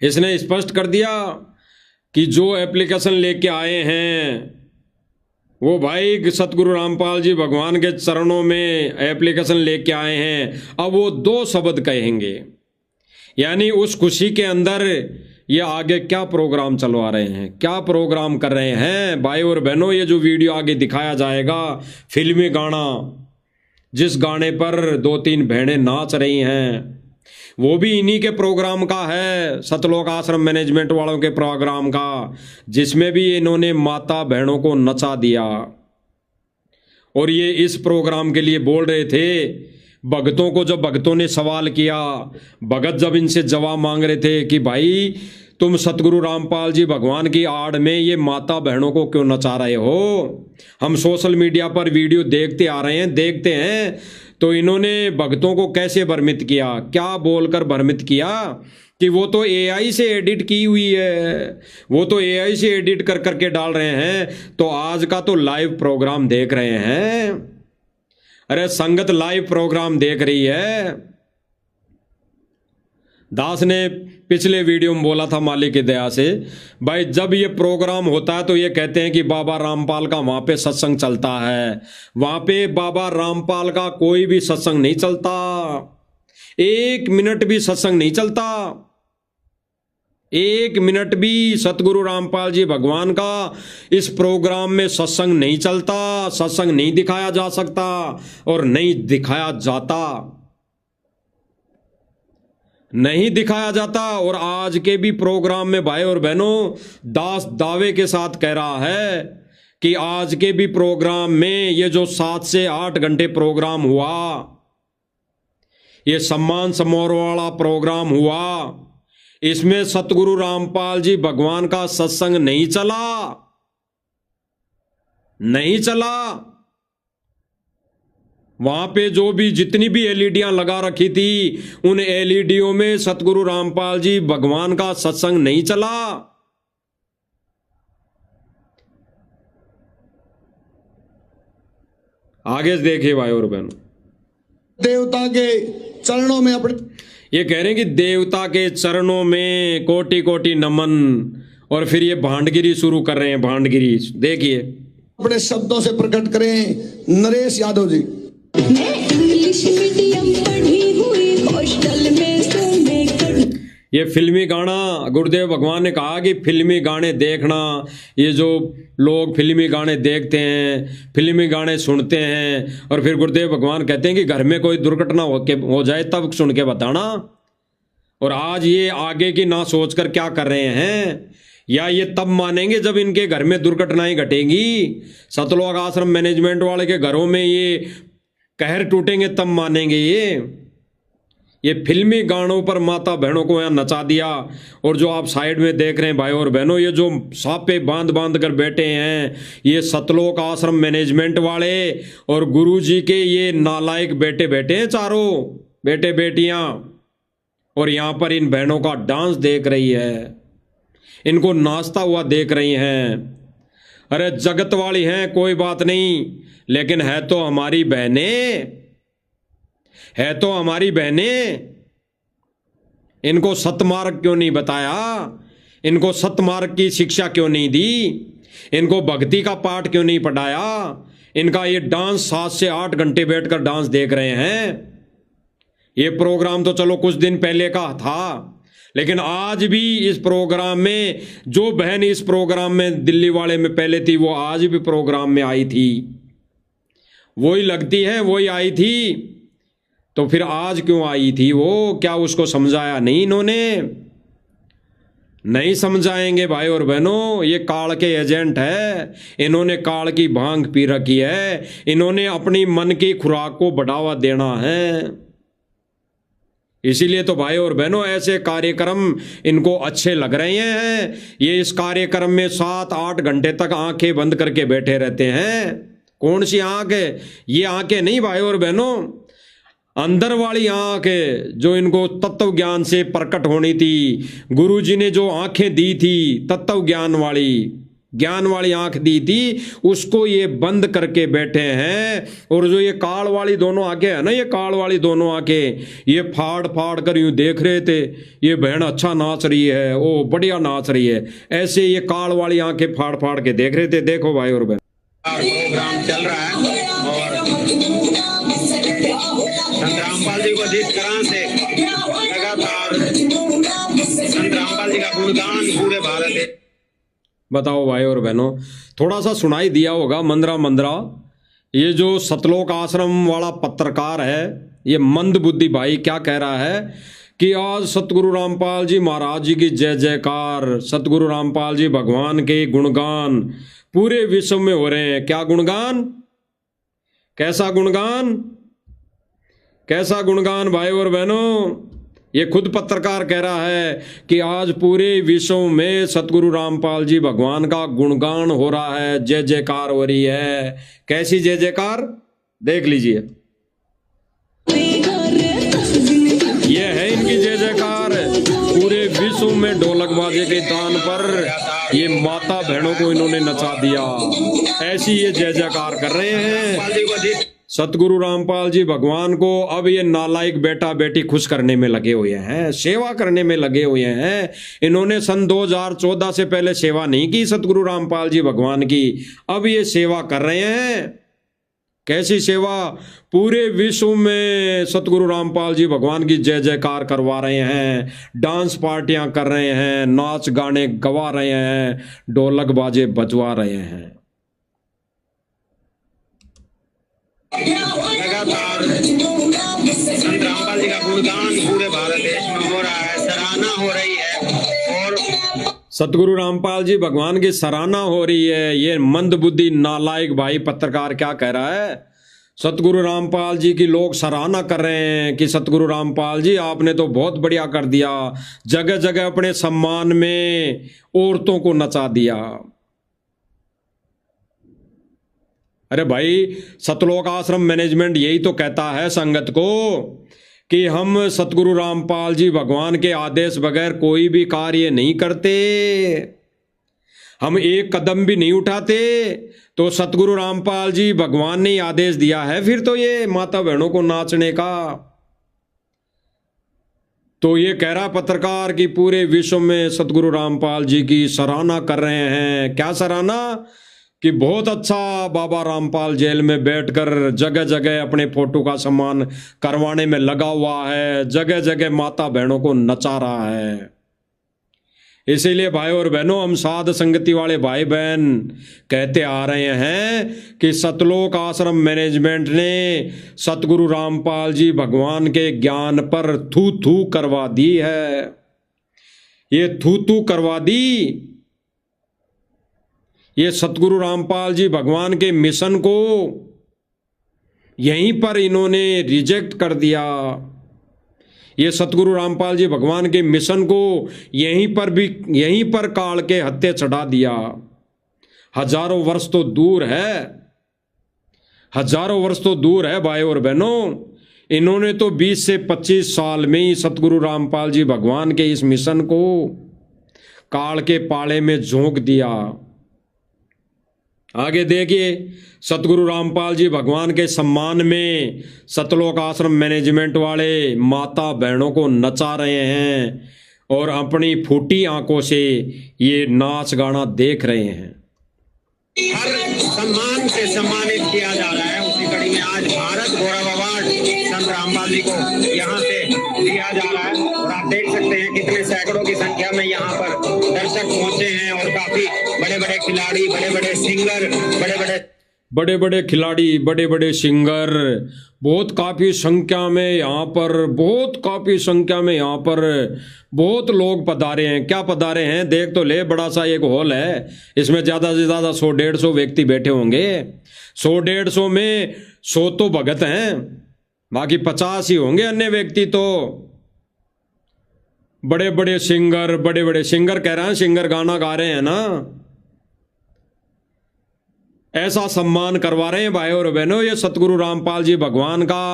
A: इसने स्पष्ट कर दिया कि जो एप्लीकेशन लेके आए हैं वो भाई सतगुरु रामपाल जी भगवान के चरणों में एप्लीकेशन लेके आए हैं, अब वो 2 शब्द कहेंगे। यानी उस खुशी के अंदर ये आगे क्या प्रोग्राम चलवा रहे हैं, क्या प्रोग्राम कर रहे हैं भाई और बहनों। ये जो वीडियो आगे दिखाया जाएगा, फिल्मी गाना, जिस गाने पर 2-3 बहनें नाच रही हैं, वो भी इन्हीं के प्रोग्राम का है, सतलोक आश्रम मैनेजमेंट वालों के प्रोग्राम का, जिसमें भी इन्होंने माता बहनों को नचा दिया। और ये इस प्रोग्राम के लिए बोल रहे थे भगतों को। जब भगतों ने सवाल किया, भगत जब इनसे जवाब मांग रहे थे कि भाई तुम सतगुरु रामपाल जी भगवान की आड़ में ये माता बहनों को क्यों नचा रहे हो, हम सोशल मीडिया पर वीडियो देखते आ रहे हैं, देखते हैं, तो इन्होंने भक्तों को कैसे भ्रमित किया, क्या बोलकर भ्रमित किया कि वो तो एआई से एडिट की हुई है, वो तो एआई से एडिट कर करके डाल रहे हैं। तो आज का तो लाइव प्रोग्राम देख रहे हैं। अरे संगत लाइव प्रोग्राम देख रही है। दास ने पिछले वीडियो में बोला था मालिक की दया से, भाई जब ये प्रोग्राम होता है तो ये कहते हैं कि बाबा रामपाल का वहां पे सत्संग चलता है। वहां पे बाबा रामपाल का कोई भी सत्संग नहीं चलता, 1 मिनट भी सत्संग नहीं चलता, 1 मिनट भी सतगुरु रामपाल जी भगवान का इस प्रोग्राम में सत्संग नहीं चलता, सत्संग नहीं दिखाया जा सकता और नहीं दिखाया जाता, नहीं दिखाया जाता। और आज के भी प्रोग्राम में भाई और बहनों, दास दावे के साथ कह रहा है कि आज के भी प्रोग्राम में ये जो 7 से 8 घंटे प्रोग्राम हुआ, ये सम्मान समारोह वाला प्रोग्राम हुआ, इसमें सतगुरु रामपाल जी भगवान का सत्संग नहीं चला, नहीं चला। वहां पे जो भी जितनी भी एलईडियां लगा रखी थी, उन एलईडियों में सतगुरु रामपाल जी भगवान का सत्संग नहीं चला। आगे देखिए भाई और बहनों,
D: देवता के चरणों में अपने,
A: ये कह रहे हैं कि देवता के चरणों में कोटि कोटि नमन, और फिर ये भांडगिरी शुरू कर रहे हैं। भांडगिरी देखिए,
D: अपने शब्दों से प्रकट करें नरेश यादव जी।
C: मैं इंग्लिश मीडियम पढ़ी हुई, हॉस्टल में सोने कड़ी।
A: ये फिल्मी गाना, गुरुदेव भगवान ने कहा कि फिल्मी गाने देखना, ये जो लोग फिल्मी गाने देखते हैं, फिल्मी गाने सुनते हैं, और फिर गुरुदेव भगवान कहते हैं कि घर में कोई दुर्घटना हो जाए तब सुन के बताना। और आज ये आगे की ना सोचकर क्या कर रहे हैं, या ये तब मानेंगे जब इनके घर में दुर्घटनाएं घटेंगी। सतलोक आश्रम मैनेजमेंट वाले के घरों में ये कहर टूटेंगे तब मानेंगे। ये फिल्मी गानों पर माता बहनों को यहाँ नचा दिया। और जो आप साइड में देख रहे हैं भाई और बहनों, ये जो सापे बांध बांध कर बैठे हैं, ये सतलोक आश्रम मैनेजमेंट वाले और गुरुजी के ये नालायक बेटे बैठे हैं, चारों बेटे बेटियां, और यहाँ पर इन बहनों का डांस देख रही है, इनको नाचता हुआ देख रही हैं। अरे जगत वाली हैं कोई बात नहीं, लेकिन है तो हमारी बहनें, है तो हमारी बहनें। इनको सतमार्ग क्यों नहीं बताया, इनको सतमार्ग की शिक्षा क्यों नहीं दी, इनको भक्ति का पाठ क्यों नहीं पढ़ाया। इनका ये डांस 7 से 8 घंटे बैठकर डांस देख रहे हैं। ये प्रोग्राम तो चलो कुछ दिन पहले का था, लेकिन आज भी इस प्रोग्राम में जो बहन इस प्रोग्राम में दिल्ली वाले में पहले थी, वो आज भी प्रोग्राम में आई थी, वही लगती है, वही आई थी। तो फिर आज क्यों आई थी वो, क्या उसको समझाया नहीं इन्होंने? नहीं समझाएंगे भाई और बहनों। ये काल के एजेंट है, इन्होंने काल की भांग पी रखी है, इन्होंने अपनी मन की खुराक को बढ़ावा देना है। इसीलिए तो भाई और बहनों ऐसे कार्यक्रम इनको अच्छे लग रहे हैं। ये इस कार्यक्रम में 7-8 घंटे तक आंखें बंद करके बैठे रहते हैं। कौन सी आंखें? ये आंखें नहीं भाई और बहनों, अंदर वाली आंखें जो इनको तत्व ज्ञान से प्रकट होनी थी। गुरुजी ने जो आंखें दी थी, तत्व ज्ञान वाली आंख दी थी, उसको ये बंद करके बैठे हैं। और जो ये काल वाली दोनों आंखें है ना, ये काल वाली दोनों आंखें, ये फाड़ फाड़ कर यूं देख रहे थे, ये बहन अच्छा नाच रही है, ओ बढ़िया नाच रही है, ऐसे ये काल वाली आंखें फाड़ फाड़ के देख रहे थे। देखो भाई और बहन,
E: प्रोग्राम चल रहा है और संत रामपाल जी को जिस तरह से लगातार संत रामपाल जी का गुणगान पूरे भारत है।
A: बताओ भाई और बहनों, थोड़ा सा सुनाई दिया होगा मंदरा मंदरा। ये जो सतलोक आश्रम वाला पत्रकार है, ये मंद बुद्धि भाई क्या कह रहा है कि आज सतगुरु रामपाल जी महाराज जी की जय जयकार, सतगुरु रामपाल जी भगवान के गुणगान पूरे विश्व में हो रहे हैं। क्या गुणगान, कैसा गुणगान, कैसा गुणगान भाई और बहनों। ये खुद पत्रकार कह रहा है कि आज पूरे विश्व में सतगुरु रामपाल जी भगवान का गुणगान हो रहा है, जय जयकार हो रही है। कैसी जय जयकार, देख लीजिए। ये है इनकी जय जयकार। पूरे विश्व में ढोलक बाजे के तान पर ये माता बहनों को इन्होंने नचा दिया। ऐसी ये जय जयकार कर रहे हैं। सतगुरु रामपाल जी भगवान को अब ये नालायक बेटा बेटी खुश करने में लगे हुए हैं, सेवा करने में लगे हुए हैं। इन्होंने सन 2014 से पहले सेवा नहीं की सतगुरु रामपाल जी भगवान की, अब ये सेवा कर रहे हैं। कैसी सेवा, पूरे विश्व में सतगुरु रामपाल जी भगवान की जय जयकार करवा रहे हैं, डांस पार्टियां कर रहे हैं, नाच गाने गवा रहे हैं, ढोलक बाजे बजवा रहे हैं।
E: लगातार संत रामपाल जी का गुणगान पूरे भारत देश में हो रहा है, सराहना हो रही है और
A: सतगुरु रामपाल जी भगवान की सराहना हो रही है। ये मंद बुद्धि नालायक भाई पत्रकार क्या कह रहा है, सतगुरु रामपाल जी की लोग सराहना कर रहे हैं कि सतगुरु रामपाल जी आपने तो बहुत बढ़िया कर दिया, जगह जगह अपने सम्मान में औरतों को नचा दिया। अरे भाई, सतलोक आश्रम मैनेजमेंट यही तो कहता है संगत को कि हम सतगुरु रामपाल जी भगवान के आदेश बगैर कोई भी कार्य नहीं करते, हम एक कदम भी नहीं उठाते। तो सतगुरु रामपाल जी भगवान ने आदेश दिया है, फिर तो ये माता बहनों को नाचने का। तो ये कह रहा पत्रकार कि पूरे विश्व में सतगुरु रामपाल जी की सराहना कर रहे हैं। क्या सराहना, कि बहुत अच्छा बाबा रामपाल जेल में बैठकर जगह जगह अपने फोटो का सम्मान करवाने में लगा हुआ है, जगह जगह माता बहनों को नचा रहा है। इसीलिए भाई और बहनों, हम साध संगति वाले भाई बहन कहते आ रहे हैं कि सतलोक आश्रम मैनेजमेंट ने सतगुरु रामपाल जी भगवान के ज्ञान पर थू थू करवा दी है। ये थू थू करवा दी, ये सतगुरु रामपाल जी भगवान के मिशन को यहीं पर इन्होंने रिजेक्ट कर दिया। ये सतगुरु रामपाल जी भगवान के मिशन को यहीं पर काल के हत्थे चढ़ा दिया। हजारों वर्ष तो दूर है, हजारों वर्ष तो दूर है भाई और बहनों। इन्होंने तो 20 से 25 साल में ही सतगुरु रामपाल जी भगवान के इस मिशन को काल के पाले में झोंक दिया। आगे देखिए, सतगुरु रामपाल जी भगवान के सम्मान में सतलोक आश्रम मैनेजमेंट वाले माता बहनों को नचा रहे हैं और अपनी फूटी आंखों से ये नाच गाना देख रहे हैं।
E: हर सम्मान से सम्मानित किया जा रहा है। उसी कड़ी में आज भारत गौरव अवार्ड संत रामपाल जी को यहाँ से दिया जा रहा है और आप देख सकते हैं कितने सैकड़ों की संख्या में यहाँ पर दर्शक पहुंचे हैं और काफी बड़े बड़े खिलाड़ी, बड़े बड़े सिंगर, बड़े बड़े खिलाड़ी, बड़े बड़े सिंगर बहुत काफी संख्या में यहाँ पर, बहुत काफी संख्या में यहाँ पर बहुत लोग पधारे हैं। क्या पधारे हैं, देख तो ले, बड़ा सा एक हॉल है, इसमें ज्यादा से ज्यादा 100-150 व्यक्ति बैठे होंगे। 100-150 में 100 तो भगत हैं, बाकी 50 ही होंगे अन्य व्यक्ति। तो बड़े बड़े सिंगर कह रहे हैं, सिंगर गाना गा रहे हैं ना, ऐसा सम्मान करवा रहे हैं भाई और बहनों। ये सतगुरु रामपाल जी भगवान का,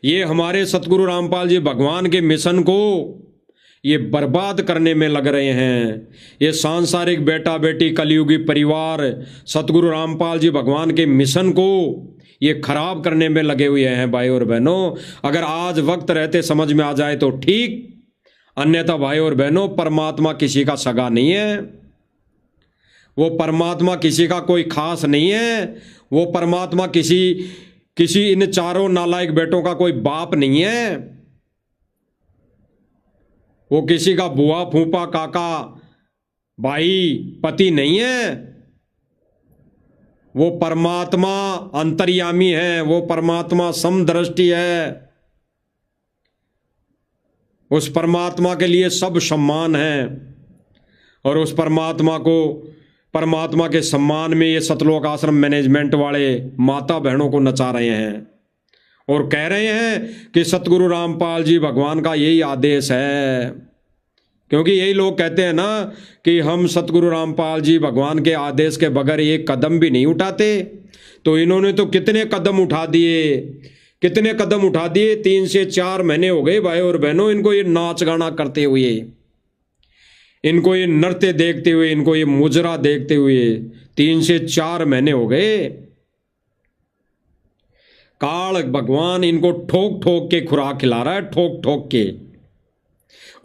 E: ये हमारे सतगुरु रामपाल जी भगवान के मिशन को ये बर्बाद करने में लग रहे हैं। ये सांसारिक बेटा बेटी कलयुगी परिवार सतगुरु रामपाल जी भगवान के मिशन को ये खराब करने में लगे हुए हैं भाई और बहनों। अगर आज वक्त रहते समझ में आ जाए तो ठीक, अन्यथा भाई और बहनों परमात्मा किसी का सगा नहीं है।
A: वो परमात्मा किसी का कोई खास नहीं है। वो परमात्मा किसी इन चारों नालायक बेटों का कोई बाप नहीं है। वो किसी का बुआ, फूफा, काका, भाई, पति नहीं है। वो परमात्मा अंतर्यामी है। वो परमात्मा समदृष्टि है। उस परमात्मा के लिए सब सम्मान है और उस परमात्मा के सम्मान में ये सतलोक आश्रम मैनेजमेंट वाले माता बहनों को नचा रहे हैं और कह रहे हैं कि सतगुरु रामपाल जी भगवान का यही आदेश है। क्योंकि यही लोग कहते हैं ना कि हम सतगुरु रामपाल जी भगवान के आदेश के बगैर एक कदम भी नहीं उठाते। तो इन्होंने तो कितने कदम उठा दिए 3 से 4 महीने हो गए भाई और बहनों इनको ये नाच गाना करते हुए, इनको ये नृत्य देखते हुए, इनको ये मुजरा देखते हुए 3 से 4 महीने हो गए। काल भगवान इनको ठोक ठोक के खुराक खिला रहा है, ठोक ठोक के,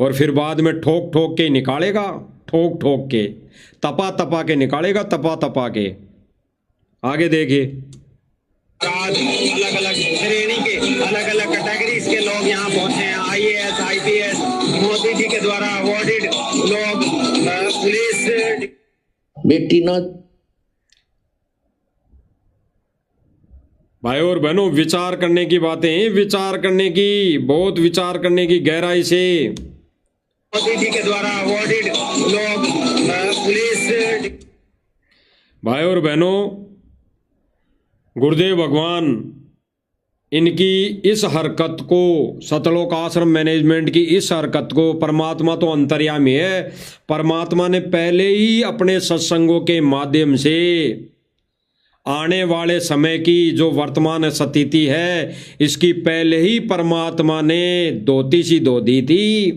A: और फिर बाद में ठोक ठोक के निकालेगा, ठोक ठोक के, तपा तपा के निकालेगा, तपा तपा के। आगे देखिए,
E: अलग अलग श्रेणी के अलग अलग कैटेगरीज के लोग यहाँ पहुंचे हैं। IAS, IPS, मोदी जी के द्वारा अवॉर्डेड लोग, पुलिस।
B: बेटी ना
A: भाई और बहनों, विचार करने की बातें हैं, विचार करने की, बहुत विचार करने की गहराई से।
E: मोदी जी के द्वारा अवॉर्डेड लोग, पुलिस।
A: भाई और बहनों, गुरुदेव भगवान इनकी इस हरकत को, सतलोक आश्रम मैनेजमेंट की इस हरकत को, परमात्मा तो अंतर्यामी है, परमात्मा ने पहले ही अपने सत्संगों के माध्यम से आने वाले समय की जो वर्तमान स्थिति है इसकी पहले ही परमात्मा ने धोती सी धो दी थी।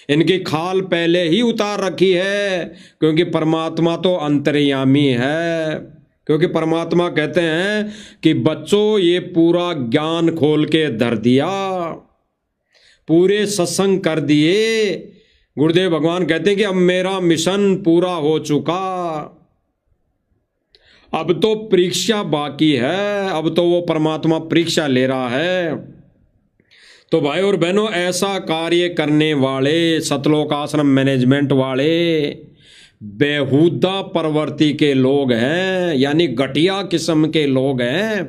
A: इनकी खाल पहले ही उतार रखी है, क्योंकि परमात्मा तो अंतर्यामी है। क्योंकि परमात्मा कहते हैं कि बच्चों ये पूरा ज्ञान खोल के धर दिया, पूरे सत्संग कर दिए। गुरुदेव भगवान कहते हैं कि अब मेरा मिशन पूरा हो चुका, अब तो परीक्षा बाकी है, अब तो वो परमात्मा परीक्षा ले रहा है। तो भाई और बहनों, ऐसा कार्य करने वाले सतलोक आश्रम मैनेजमेंट वाले बेहुदा प्रवृत्ति के लोग हैं, यानी घटिया किस्म के लोग हैं।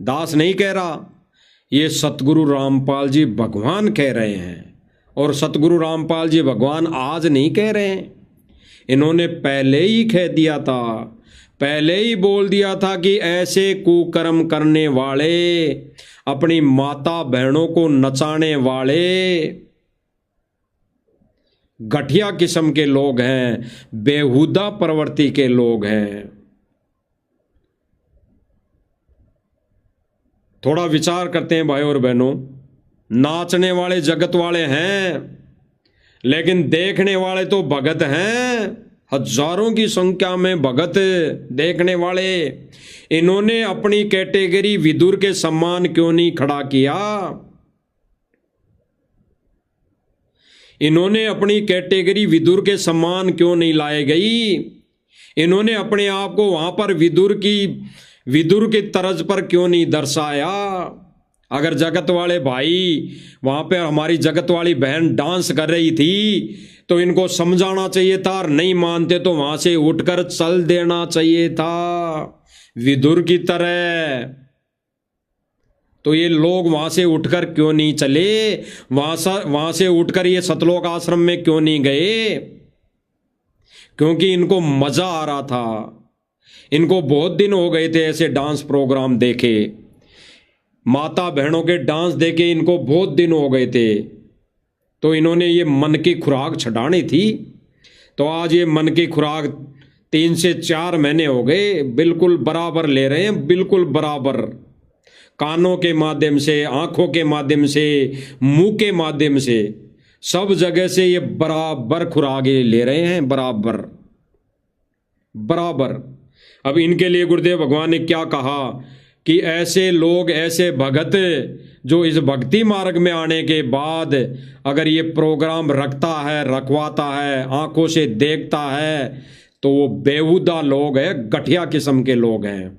A: दास नहीं कह रहा, ये सतगुरु रामपाल जी भगवान कह रहे हैं। और सतगुरु रामपाल जी भगवान आज नहीं कह रहे हैं, इन्होंने पहले ही कह दिया था, पहले ही बोल दिया था कि ऐसे कुकर्म करने वाले, अपनी माता बहनों को नचाने वाले घटिया किस्म के लोग हैं, बेहुदा प्रवृत्ति के लोग हैं। थोड़ा विचार करते हैं भाई और बहनों। नाचने वाले जगत वाले हैं, लेकिन देखने वाले तो भगत हैं, हजारों की संख्या में भगत देखने वाले। इन्होंने अपनी कैटेगरी विदुर के सम्मान क्यों नहीं खड़ा किया? इन्होंने अपनी कैटेगरी विदुर के सम्मान क्यों नहीं लाए गई? इन्होंने अपने आप को वहां पर विदुर की तर्ज पर क्यों नहीं दर्शाया? अगर जगत वाले भाई वहां पे हमारी जगत वाली बहन डांस कर रही थी तो इनको समझाना चाहिए था, और नहीं मानते तो वहां से उठकर चल देना चाहिए था विदुर की तरह। तो ये लोग वहां से उठकर क्यों नहीं चले? वहां से उठकर ये सतलोक आश्रम में क्यों नहीं गए? क्योंकि इनको मजा आ रहा था। इनको बहुत दिन हो गए थे ऐसे डांस प्रोग्राम देखे, माता बहनों के डांस देखे इनको बहुत दिन हो गए थे। तो इन्होंने ये मन की खुराक छड़ानी थी। तो आज ये मन की खुराक 3 से 4 महीने हो गए, बिल्कुल बराबर ले रहे हैं, बिल्कुल बराबर। कानों के माध्यम से, आंखों के माध्यम से, मुंह के माध्यम से, सब जगह से ये बराबर खुराकें ले रहे हैं, बराबर बराबर। अब इनके लिए गुरुदेव भगवान ने क्या कहा कि ऐसे लोग, ऐसे भगत जो इस भक्ति मार्ग में आने के बाद अगर ये प्रोग्राम रखता है, रखवाता है, आंखों से देखता है, तो वो बेहुदा लोग हैं, घटिया किस्म के लोग हैं।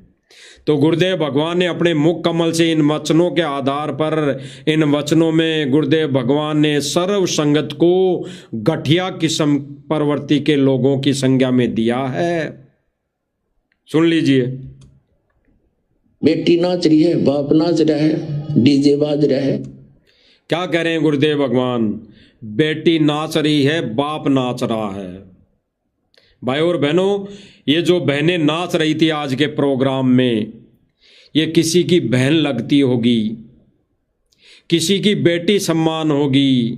A: तो गुरुदेव भगवान ने अपने मुख कमल से इन वचनों के आधार पर, इन वचनों में गुरुदेव भगवान ने सर्व संगत को घटिया किस्म प्रवृत्ति के लोगों की संज्ञा में दिया है। सुन लीजिए।
B: बेटी नाच रही है, बाप नाच रहा है, डीजे बाज रहा है।
A: क्या कह रहे हैं गुरुदेव भगवान? बेटी नाच रही है, बाप नाच रहा है। भाई और बहनों, ये जो बहनें नाच रही थी आज के प्रोग्राम में, ये किसी की बहन लगती होगी, किसी की बेटी सम्मान होगी,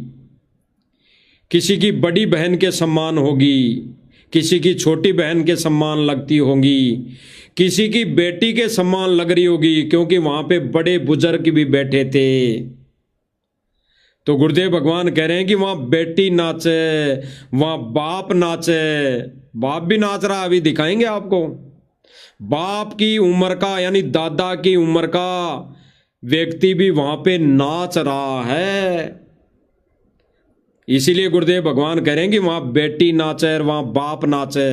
A: किसी की बड़ी बहन के सम्मान होगी, किसी की छोटी बहन के सम्मान लगती होंगी, किसी की बेटी के सम्मान लग रही होगी, क्योंकि वहां पे बड़े बुजुर्ग भी बैठे थे। तो गुरुदेव भगवान कह रहे हैं कि वहां बेटी नाचे, वहां बाप नाचे। बाप भी नाच रहा, अभी दिखाएंगे आपको। बाप की उम्र का यानी दादा की उम्र का व्यक्ति भी वहां पे नाच रहा है। इसीलिए गुरुदेव भगवान कह रहे हैं कि वहां बेटी नाचे और वहां बाप नाचे।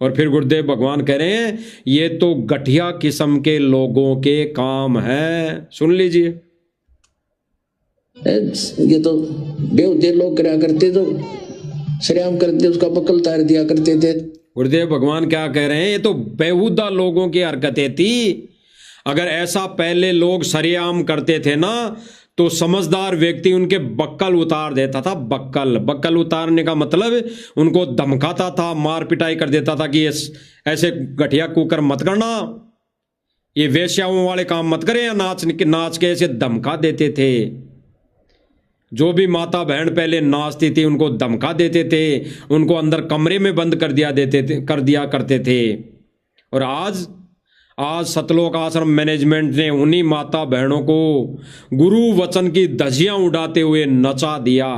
A: और फिर गुरुदेव भगवान कह रहे हैं ये तो घटिया किस्म के लोगों के काम है। सुन लीजिए।
B: ये तो बेहुदे लोग करा करते, तो श्रेयाम करते, उसका बकल तार दिया करते थे।
A: गुरुदेव भगवान क्या कह रहे हैं? ये तो बेहुदा लोगों की हरकतें थी। अगर ऐसा पहले लोग सरेआम करते थे ना, तो समझदार व्यक्ति उनके बक्कल उतार देता था। बक्कल उतारने का मतलब उनको धमकाता था, मार पिटाई कर देता था कि ये ऐसे घटिया कुकर मत करना, ये वेश्याओं वाले काम मत करें, या नाच के ऐसे धमका देते थे। जो भी माता बहन पहले नाचती थी उनको धमका देते थे, उनको अंदर कमरे में बंद कर दिया करते थे। और आज सतलोक आश्रम मैनेजमेंट ने उन्हीं माता बहनों को गुरु वचन की धज्जियां उड़ाते हुए नचा दिया।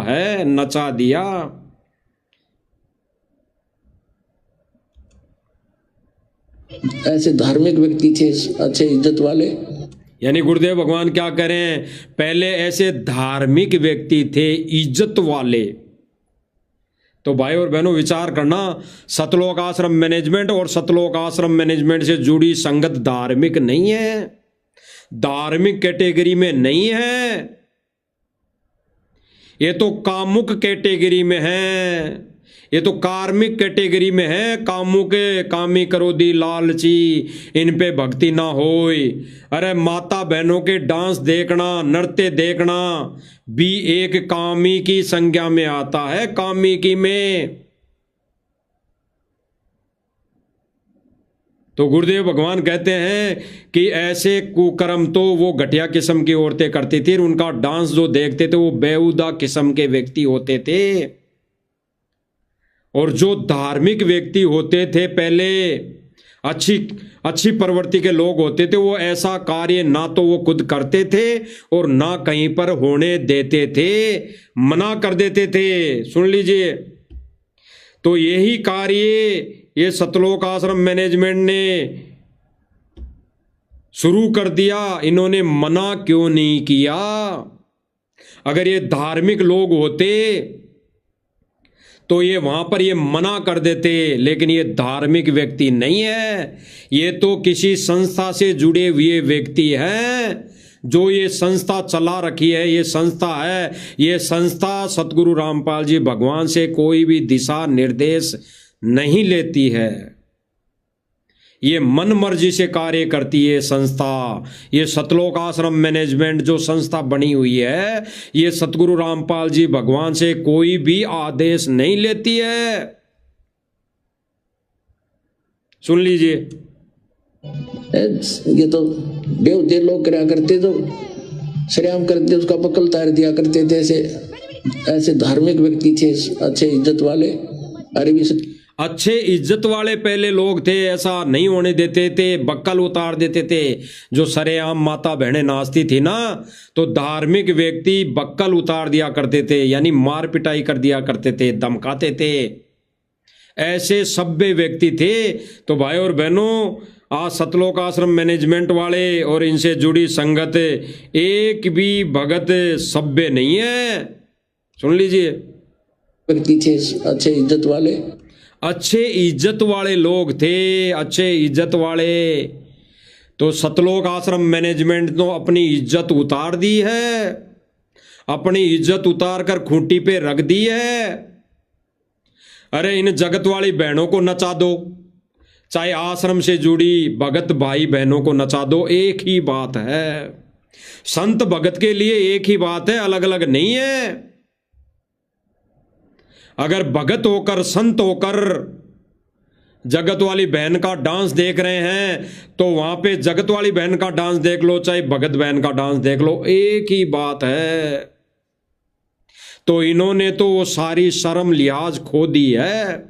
B: ऐसे धार्मिक व्यक्ति थे, अच्छे इज्जत वाले।
A: यानी गुरुदेव भगवान क्या कह रहे हैं? पहले ऐसे धार्मिक व्यक्ति थे, इज्जत वाले। तो भाई और बहनों विचार करना, सतलोक आश्रम मैनेजमेंट और सतलोक आश्रम मैनेजमेंट से जुड़ी संगत धार्मिक नहीं है, धार्मिक कैटेगरी में नहीं है, ये तो कामुक कैटेगरी में है, ये तो कार्मिक कैटेगरी में है। कामुके कामी क्रोधी लालची, इन पे भक्ति ना होए। अरे माता बहनों के डांस देखना, नृत्य देखना भी एक कामी की संज्ञा में आता है, कामी की में। तो गुरुदेव भगवान कहते हैं कि ऐसे कुकर्म तो वो घटिया किस्म की औरतें करती थी, उनका डांस जो देखते थे वो बेहुदा किस्म के व्यक्ति होते थे। और जो धार्मिक व्यक्ति होते थे पहले, अच्छी प्रवृत्ति के लोग होते थे, वो ऐसा कार्य ना तो वो खुद करते थे और ना कहीं पर होने देते थे, मना कर देते थे। सुन लीजिए। तो यही कार्य ये सतलोक आश्रम मैनेजमेंट ने शुरू कर दिया। इन्होंने मना क्यों नहीं किया? अगर ये धार्मिक लोग होते तो ये वहां पर ये मना कर देते, लेकिन ये धार्मिक व्यक्ति नहीं है, ये तो किसी संस्था से जुड़े हुए व्यक्ति हैं। जो ये संस्था चला रखी है, ये संस्था सतगुरु रामपाल जी भगवान से कोई भी दिशा निर्देश नहीं लेती है। ये मन मर्जी से कार्य करती है संस्था। ये सतलोक आश्रम मैनेजमेंट जो संस्था बनी हुई है, ये सतगुरु रामपाल जी भगवान से कोई भी आदेश नहीं लेती है। सुन लीजिए।
B: ये तो बेहुदे लोग करा करते, तो श्रेयाम करते, उसका बकल तार दिया करते थे। ऐसे धार्मिक व्यक्ति थे, अच्छे इज्जत वाले।
A: अच्छे इज्जत वाले पहले लोग थे, ऐसा नहीं होने देते थे, बक्कल उतार देते थे। जो सरेआम माता बहनें नाचती थी ना, तो धार्मिक व्यक्ति बक्कल उतार दिया करते थे, यानी मार पिटाई कर दिया करते थे, धमकाते थे। ऐसे सभ्य व्यक्ति थे। तो भाई और बहनों, आज सतलोक आश्रम मैनेजमेंट वाले और इनसे जुड़ी संगत एक भी भगत सभ्य नहीं है। सुन लीजिए।
B: व्यक्ति थे, अच्छे इज्जत वाले।
A: अच्छे इज्जत वाले लोग थे, अच्छे इज्जत वाले। तो सतलोक आश्रम मैनेजमेंट ने अपनी इज्जत उतार दी है, अपनी इज्जत उतार कर खूंटी पे रख दी है। अरे इन जगत वाली बहनों को नचा दो, चाहे आश्रम से जुड़ी भगत भाई बहनों को नचा दो, एक ही बात है। संत भगत के लिए एक ही बात है, अलग अलग नहीं है। अगर भगत होकर संत होकर जगत वाली बहन का डांस देख रहे हैं तो वहां पे जगत वाली बहन का डांस देख लो, चाहे भगत बहन का डांस देख लो, एक ही बात है। तो इन्होंने तो वो सारी शर्म लिहाज खो दी है।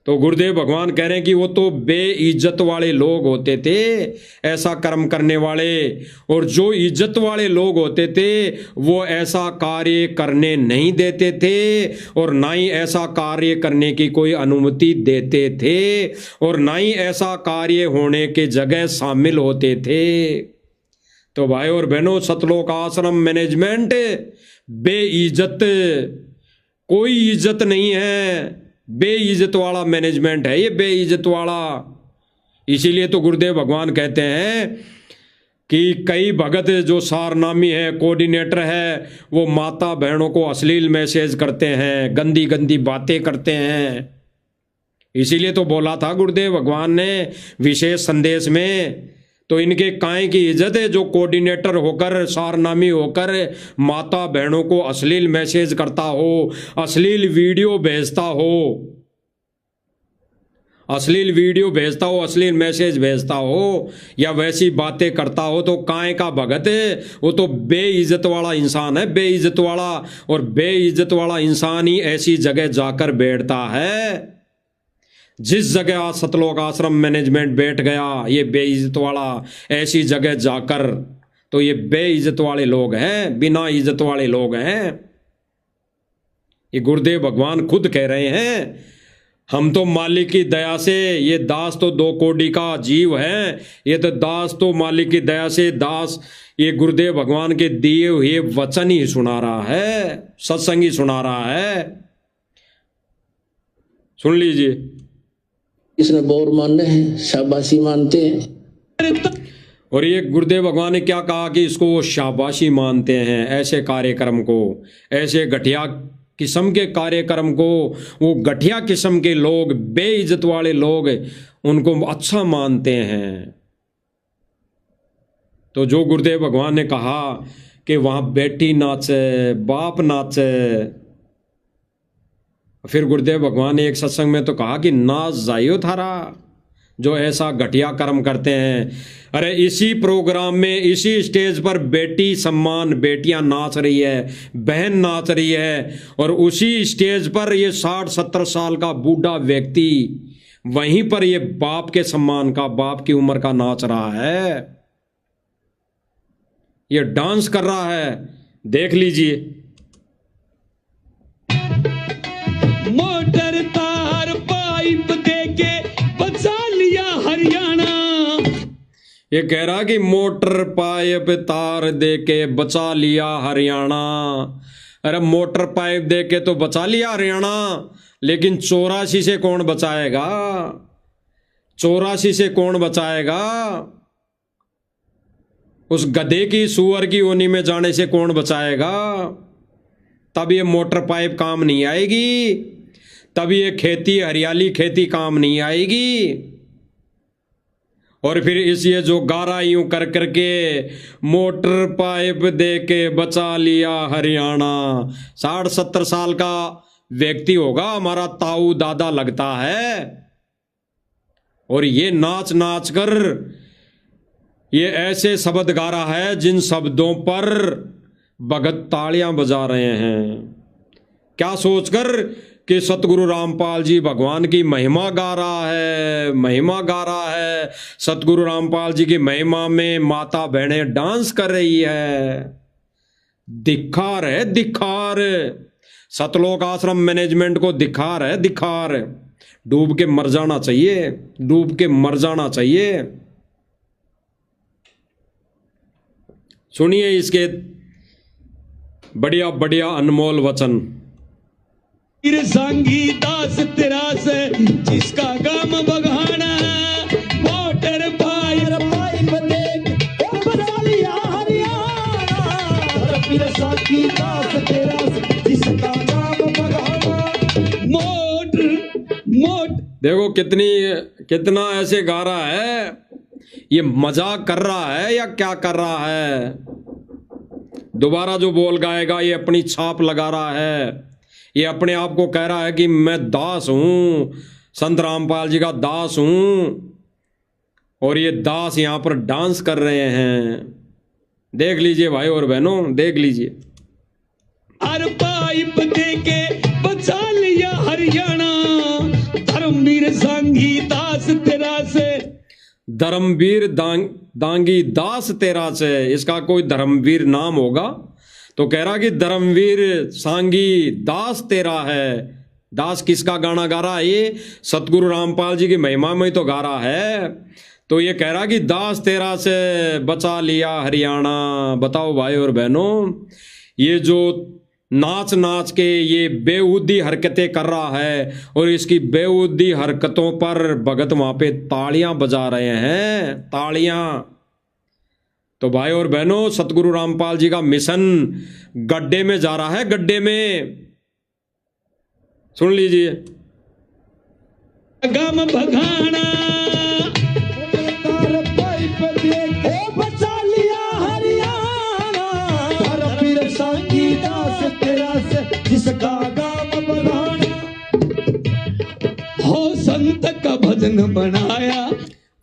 A: तो गुरुदेव भगवान कह रहे हैं कि वो तो बेइज्जत वाले लोग होते थे, ऐसा कर्म करने वाले। और जो इज्जत वाले लोग होते थे वो ऐसा कार्य करने नहीं देते थे, और ना ही ऐसा कार्य करने की कोई अनुमति देते थे, और ना ही ऐसा कार्य होने के जगह शामिल होते थे। तो भाई और बहनों, सतलोक आश्रम मैनेजमेंट बेइज्जत, कोई इज्जत नहीं है, बेइज्जत वाला मैनेजमेंट है ये, बेइज्जत वाला। इसीलिए तो गुरुदेव भगवान कहते हैं कि कई भगत जो सारनामी है, कोऑर्डिनेटर है, वो माता बहनों को अश्लील मैसेज करते हैं, गंदी गंदी बातें करते हैं। इसीलिए तो बोला था गुरुदेव भगवान ने विशेष संदेश में, तो इनके काहे की इज्जत है जो कोऑर्डिनेटर होकर, सारनामी होकर माता बहनों को अश्लील मैसेज करता हो, अश्लील वीडियो भेजता हो, अश्लील वीडियो भेजता हो, अश्लील मैसेज भेजता हो, या वैसी बातें करता हो, तो काहे का भगत है? वो तो बेइज्जत वाला इंसान है, बेइज्जत वाला। और बेइज्जत वाला इंसान ही ऐसी जगह जाकर बैठता है जिस जगह आज सतलोक आश्रम मैनेजमेंट बैठ गया, ये बेइज्जत वाला ऐसी जगह जाकर, तो ये बेइज्जत वाले लोग हैं, बिना इज्जत वाले लोग हैं। ये गुरुदेव भगवान खुद कह रहे हैं, हम तो मालिक की दया से, ये दास तो 2 कोटि का जीव है, ये तो दास तो मालिक की दया से दास, ये गुरुदेव भगवान के दिए हुए वचन ही सुना रहा है, सत्संग ही सुना रहा है। सुन लीजिए।
B: इसने बोर मानने हैं, शाबाशी मानते हैं।
A: और ये गुरुदेव भगवान ने क्या कहा कि इसको वो शाबाशी मानते हैं, ऐसे कार्यक्रम को, ऐसे घटिया किस्म के कार्यक्रम को, वो घटिया किस्म के लोग, बेइज्जत वाले लोग उनको अच्छा मानते हैं। तो जो गुरुदेव भगवान ने कहा कि वहां बेटी नाचे, बाप नाचे, फिर गुरुदेव भगवान ने एक सत्संग में तो कहा कि नाच जाइयो थारा, जो ऐसा घटिया कर्म करते हैं। अरे इसी प्रोग्राम में, इसी स्टेज पर बेटी सम्मान, बेटियां नाच रही है, बहन नाच रही है, और उसी स्टेज पर ये 60-70 साल का बूढ़ा व्यक्ति वहीं पर ये बाप के सम्मान का, बाप की उम्र का नाच रहा है, ये डांस कर रहा है। देख लीजिए।
F: मोटर तार पाइप देके बचा लिया हरियाणा।
A: ये कह रहा कि मोटर पाइप तार देके बचा लिया हरियाणा। अरे मोटर पाइप देके तो बचा लिया हरियाणा, लेकिन 84 से कौन बचाएगा? 84 से कौन बचाएगा? उस गधे की, सुअर की ओनी में जाने से कौन बचाएगा? तब ये मोटर पाइप काम नहीं आएगी, तब ये खेती, हरियाली खेती काम नहीं आएगी। और फिर इस ये जो गारा यूं कर करके मोटर पाइप दे के बचा लिया हरियाणा, 60-70 साल का व्यक्ति होगा, हमारा ताऊ दादा लगता है, और ये नाच नाच कर ये ऐसे शब्द गा रहा है जिन शब्दों पर भगत तालियां बजा रहे हैं। क्या सोचकर कि सतगुरु रामपाल जी भगवान की महिमा गा रहा है, महिमा गा रहा है। सतगुरु रामपाल जी की महिमा में माता बहनें डांस कर रही है। धिक्कार है, धिक्कार। सतलोक आश्रम मैनेजमेंट को धिक्कार है, धिक्कार। डूब के मर जाना चाहिए, डूब के मर जाना चाहिए। सुनिए इसके बढ़िया बढ़िया अनमोल वचन।
F: फिर सांगी दास तेरा से जिसका काम बगाना मोटर फायर पाइप देख ओ बचा लिया हरियाणा फिर सांगी दास तेरा से जिसका काम बगाना मोट
A: देखो कितना ऐसे गा रहा है, ये मजाक कर रहा है या क्या कर रहा है। दोबारा जो बोल गाएगा ये अपनी छाप लगा रहा है, ये अपने आप को कह रहा है कि मैं दास हूं, संत रामपाल जी का दास हूं, और ये दास यहां पर डांस कर रहे हैं। देख लीजिए भाई और बहनों, देख लीजिए।
F: हर पाइप देके बचा लिया हरियाणा धर्मवीर सांगी दास तेरा से
A: धर्मवीर दांगी दास तेरा से, इसका कोई धर्मवीर नाम होगा तो कह रहा कि धर्मवीर सांगी दास तेरा है। दास किसका गाना गा रहा है? ये सतगुरु रामपाल जी की महिमा में तो गा रहा है। तो ये कह रहा कि दास तेरा से बचा लिया हरियाणा। बताओ भाई और बहनों, ये जो नाच नाच के ये बेहुदी हरकतें कर रहा है और इसकी बेहुदी हरकतों पर भगत वहां पे तालियां बजा रहे हैं, तालियां। तो भाई और बहनों, सतगुरु रामपाल जी का मिशन गड्ढे में जा रहा है, गड्ढे में। सुन लीजिए।
F: गम भगाना बचा लिया हरियाणा धर्मवीर सांगी दास तेरा से जिसका गाम बगाना हो संत का भजन बनाया।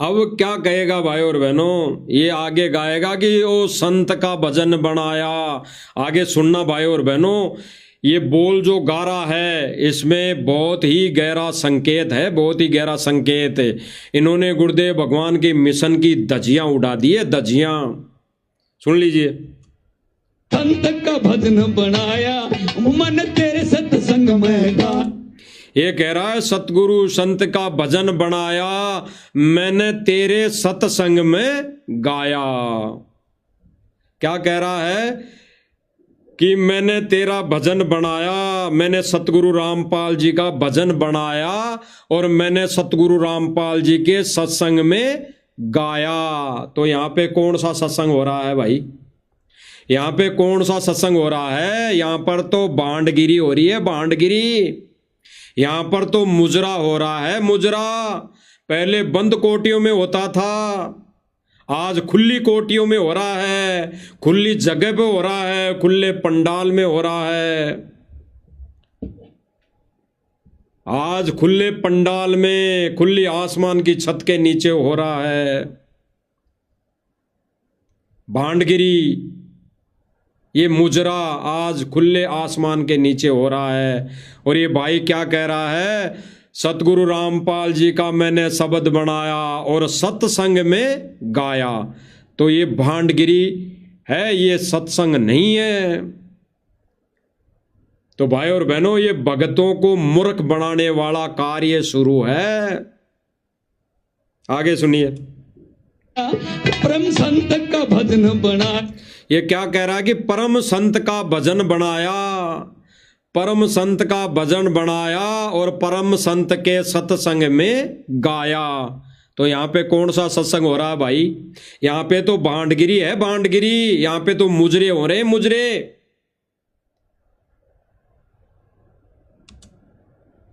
A: अब क्या कहेगा भाई और बहनों, ये आगे गाएगा कि ओ संत का भजन बनाया। आगे सुनना भाई और बहनों, ये बोल जो गा रहा है इसमें बहुत ही गहरा संकेत है, बहुत ही गहरा संकेत है। इन्होंने गुरुदेव भगवान के मिशन की धज्जियां उड़ा दी है, धज्जियां। सुन लीजिए।
F: संत का भजन बनाया मन तेरे सत्संग में गा।
A: ये कह रहा है सतगुरु संत का भजन बनाया मैंने तेरे सत्संग में गाया। क्या कह रहा है कि मैंने तेरा भजन बनाया, मैंने सतगुरु रामपाल जी का भजन बनाया और मैंने सतगुरु रामपाल जी के सत्संग में गाया। तो यहाँ पे कौन सा सत्संग हो रहा है भाई? यहाँ पे कौन सा सत्संग हो रहा है? यहाँ पर तो भांडगिरी हो रही है, भांडगिरी। यहाँ पर तो मुजरा हो रहा है, मुजरा। पहले बंद कोटियों में होता था, आज खुली कोटियों में हो रहा है, खुली जगह पे हो रहा है, खुले पंडाल में हो रहा है। आज खुले पंडाल में, खुली आसमान की छत के नीचे हो रहा है भांडगिरी। ये मुजरा आज खुले आसमान के नीचे हो रहा है। और ये भाई क्या कह रहा है? सतगुरु रामपाल जी का मैंने शब्द बनाया और सत्संग में गाया। तो ये भांडगिरी है, ये सत्संग नहीं है। तो भाई और बहनों, ये भगतों को मूर्ख बनाने वाला कार्य शुरू है। आगे सुनिए।
F: परम संत का भजन बना।
A: ये क्या कह रहा है कि परम संत का भजन बनाया, परम संत का भजन बनाया और परम संत के सत्संग में गाया। तो यहाँ पे कौन सा सत्संग हो रहा है भाई? यहाँ पे तो भांडगिरी है, भांडगिरी। यहाँ पे तो मुजरे हो रहे हैं, मुजरे।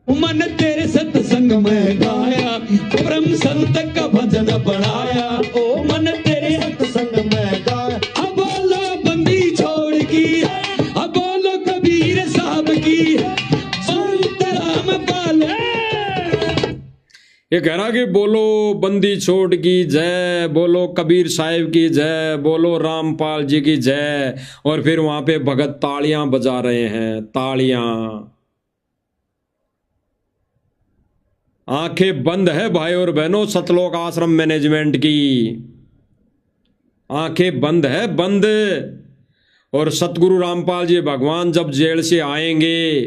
F: मन तेरे सत्संग में गाया, परम संत का भजन बनाया। ओ मन तेरे सत्संग में गाया। अब बोलो बंदी छोड़ की, अब बोलो कबीर साहब की, संत रामपाल।
A: ये कह रहा कि बोलो बंदी छोड़ की जय, बोलो कबीर साहिब की जय, बोलो रामपाल जी की जय। और फिर वहां पे भगत तालियां बजा रहे हैं, तालियां। आंखें बंद है भाई और बहनों सतलोक आश्रम मैनेजमेंट की, आंखें बंद है, बंद। और सतगुरु रामपाल जी भगवान जब जेल से आएंगे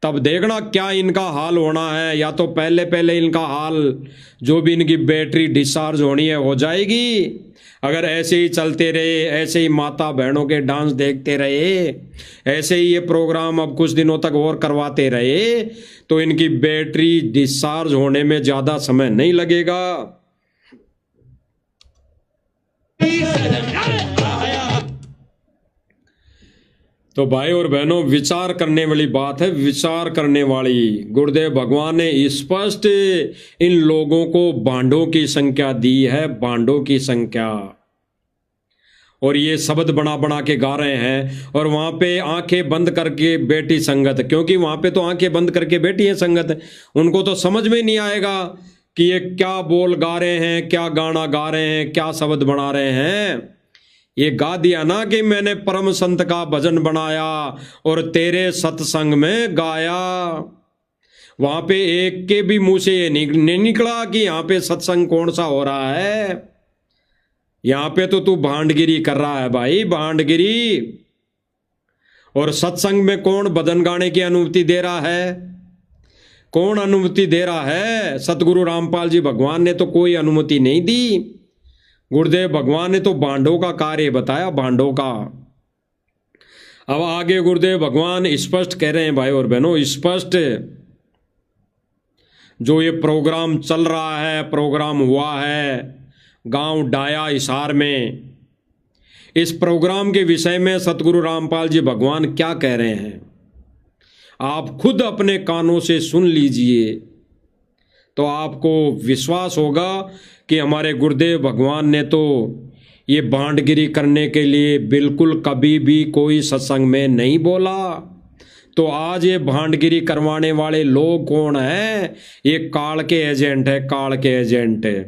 A: तब देखना क्या इनका हाल होना है। या तो पहले पहले इनका हाल जो भी इनकी बैटरी डिस्चार्ज होनी है हो जाएगी, अगर ऐसे ही चलते रहे, ऐसे ही माता बहनों के डांस देखते रहे, ऐसे ही ये प्रोग्राम अब कुछ दिनों तक और करवाते रहे, तो इनकी बैटरी डिस्चार्ज होने में ज़्यादा समय नहीं लगेगा। तो भाई और बहनों, विचार करने वाली बात है, विचार करने वाली। गुरुदेव भगवान ने स्पष्ट इन लोगों को बांडों की संख्या दी है, बांडों की संख्या। और ये शब्द बना बना के गा रहे हैं, और वहां पे आंखें बंद करके बैठी संगत, क्योंकि वहां पे तो आंखें बंद करके बैठी है संगत, उनको तो समझ में नहीं आएगा कि ये क्या बोल गा रहे हैं, क्या गाना गा रहे हैं, क्या शब्द बना रहे हैं। ये गा दिया ना कि मैंने परम संत का भजन बनाया और तेरे सत्संग में गाया। वहां पे एक के भी मुंह से ये नहीं निकला कि यहाँ पे सत्संग कौन सा हो रहा है। यहाँ पे तो तू भांडगिरी कर रहा है भाई, भांडगिरी। और सत्संग में कौन भजन गाने की अनुमति दे रहा है? कौन अनुमति दे रहा है? सतगुरु रामपाल जी भगवान ने तो कोई अनुमति नहीं दी। गुरुदेव भगवान ने तो भांडों का कार्य बताया, भांडों का। अब आगे गुरुदेव भगवान स्पष्ट कह रहे हैं भाई और बहनों, स्पष्ट जो ये प्रोग्राम चल रहा है, प्रोग्राम हुआ है गांव डाया हिसार में, इस प्रोग्राम के विषय में सतगुरु रामपाल जी भगवान क्या कह रहे हैं आप खुद अपने कानों से सुन लीजिए, तो आपको विश्वास होगा कि हमारे गुरुदेव भगवान ने तो ये भांडगिरी करने के लिए बिल्कुल कभी भी कोई सत्संग में नहीं बोला। तो आज ये भांडगिरी करवाने वाले लोग कौन हैं? ये काल के एजेंट है, काल के एजेंट है।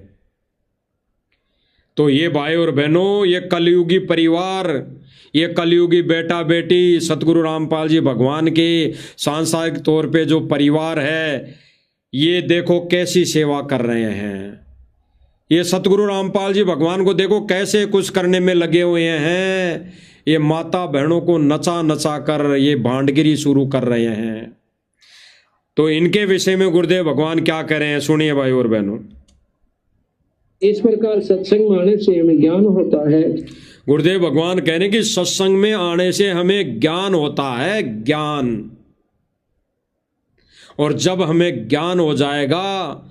A: तो ये भाई और बहनों, ये कलयुगी परिवार, ये कलयुगी बेटा बेटी सतगुरु रामपाल जी भगवान के सांसारिक तौर पे जो परिवार है, ये देखो कैसी सेवा कर रहे हैं। ये सतगुरु रामपाल जी भगवान को देखो कैसे कुछ करने में लगे हुए हैं। ये माता बहनों को नचा नचा कर ये भांडगिरी शुरू कर रहे हैं। तो इनके विषय में गुरुदेव भगवान क्या कह रहे हैं, सुनिए भाई और बहनों।
B: इस प्रकार सत्संग में आने से हमें ज्ञान होता है।
A: गुरुदेव भगवान कह रहे हैं कि सत्संग में आने से हमें ज्ञान होता है, ज्ञान। और जब हमें ज्ञान हो जाएगा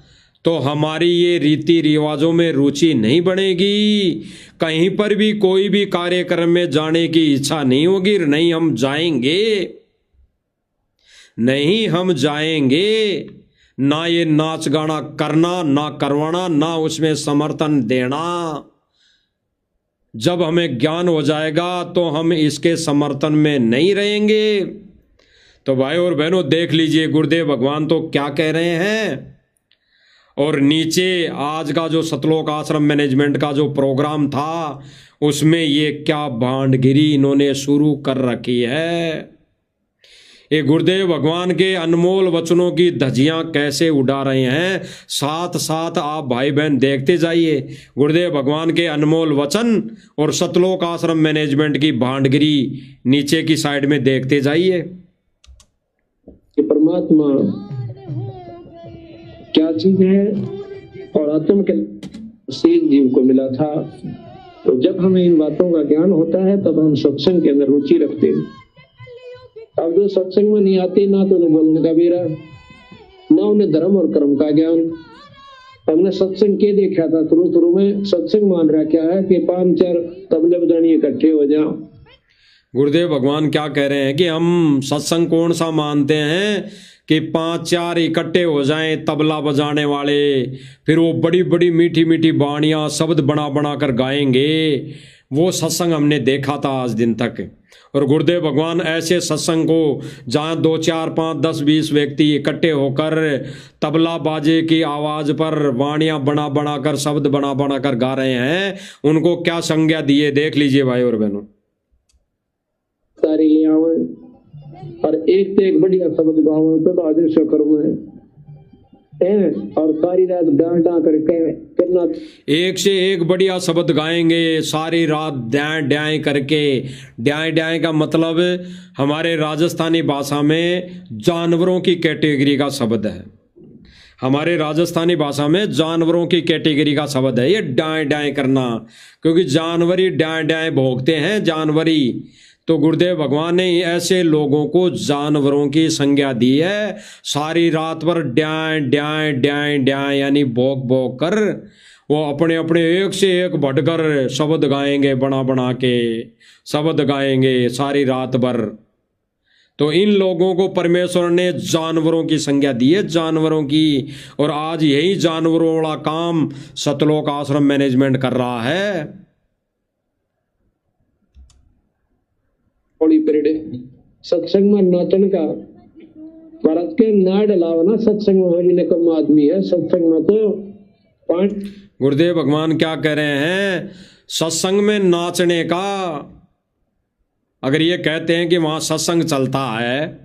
A: तो हमारी ये रीति रिवाजों में रुचि नहीं बढ़ेगी, कहीं पर भी कोई भी कार्यक्रम में जाने की इच्छा नहीं होगी, नहीं हम जाएंगे, नहीं हम जाएंगे। ना ये नाच गाना करना, ना करवाना, ना उसमें समर्थन देना। जब हमें ज्ञान हो जाएगा तो हम इसके समर्थन में नहीं रहेंगे। तो भाई और बहनों देख लीजिए गुरुदेव भगवान तो क्या कह रहे हैं। और नीचे आज का जो सतलोक आश्रम मैनेजमेंट का जो प्रोग्राम था, उसमें ये क्या भांडगिरी इन्होंने शुरू कर रखी है। ये गुरुदेव भगवान के अनमोल वचनों की धज्जियां कैसे उड़ा रहे हैं, साथ साथ आप भाई बहन देखते जाइए। गुरुदेव भगवान के अनमोल वचन और सतलोक आश्रम मैनेजमेंट की भांडगिरी नीचे की साइड में देखते जाइए।
B: परमात्मा क्या चीज है और आत्म के शेष जीव को मिला था। तो जब हमें इन बातों का ज्ञान होता है तब हम सत्संग के अंदर रुचि रखते हैं। अब जो सत्संग में नहीं आते, ना तो उन्हें बोलने का बेरा, ना उन्हें धर्म और कर्म का ज्ञान। हमने सत्संग के देखा था शुरू में, सत्संग मान रहा क्या है कि 5-4 तबले बजानी इकट्ठे हो जाओ।
A: गुरुदेव भगवान क्या कह रहे हैं कि हम सत्संग कौन सा मानते हैं कि 5-4 इकट्ठे हो जाएं तबला बजाने वाले, फिर वो बड़ी बड़ी मीठी मीठी बाणियां शब्द बना बना कर गाएंगे। वो सत्संग हमने देखा था आज दिन तक। और गुरुदेव भगवान ऐसे सत्संग को जहाँ 2, 4, 5, 10, 20 व्यक्ति इकट्ठे होकर तबला बाजे की आवाज पर वाणियां बना बना कर शब्द बना बना कर गा रहे हैं, उनको क्या संज्ञा दिए देख लीजिए भाई और बहनों।
B: सारी और एक से एक बढ़िया शब्द गाओ तो आदेश करो है। और सारी रात डांटा करके करना।
A: एक से एक बढ़िया शब्द गाएंगे सारी रात ड्याएं ड्याएं करके। ड्याएं ड्याएं का मतलब हमारे राजस्थानी भाषा में जानवरों की कैटेगरी का शब्द है। हमारे राजस्थानी भाषा में जानवरों की कैटेगरी का शब्द है ये ड्याएं ड्याएं करना, क्योंकि जानवरी ड्याएं ड्याएं भोगते हैं जानवरी। तो गुरुदेव भगवान ने ऐसे लोगों को जानवरों की संज्ञा दी है। सारी रात भर ड्याएं ड्याएं ड्याएं ड्याएं यानी भोग भोग कर वो अपने अपने एक से एक बढ़कर शब्द गाएंगे, बना बना के शब्द गाएंगे सारी रात भर। तो इन लोगों को परमेश्वर ने जानवरों की संज्ञा दी है, जानवरों की। और आज यही जानवरों वाला काम सतलोक आश्रम मैनेजमेंट कर रहा है।
B: थोड़ी पीरियड सत्संग में नाचन का भारत के नाड अलावा ना सत्संग में होने कम आदमी है। सत्संग में तो
A: गुरुदेव भगवान क्या कह रहे हैं, सत्संग में नाचने का अगर ये कहते हैं कि वहाँ सत्संग चलता है,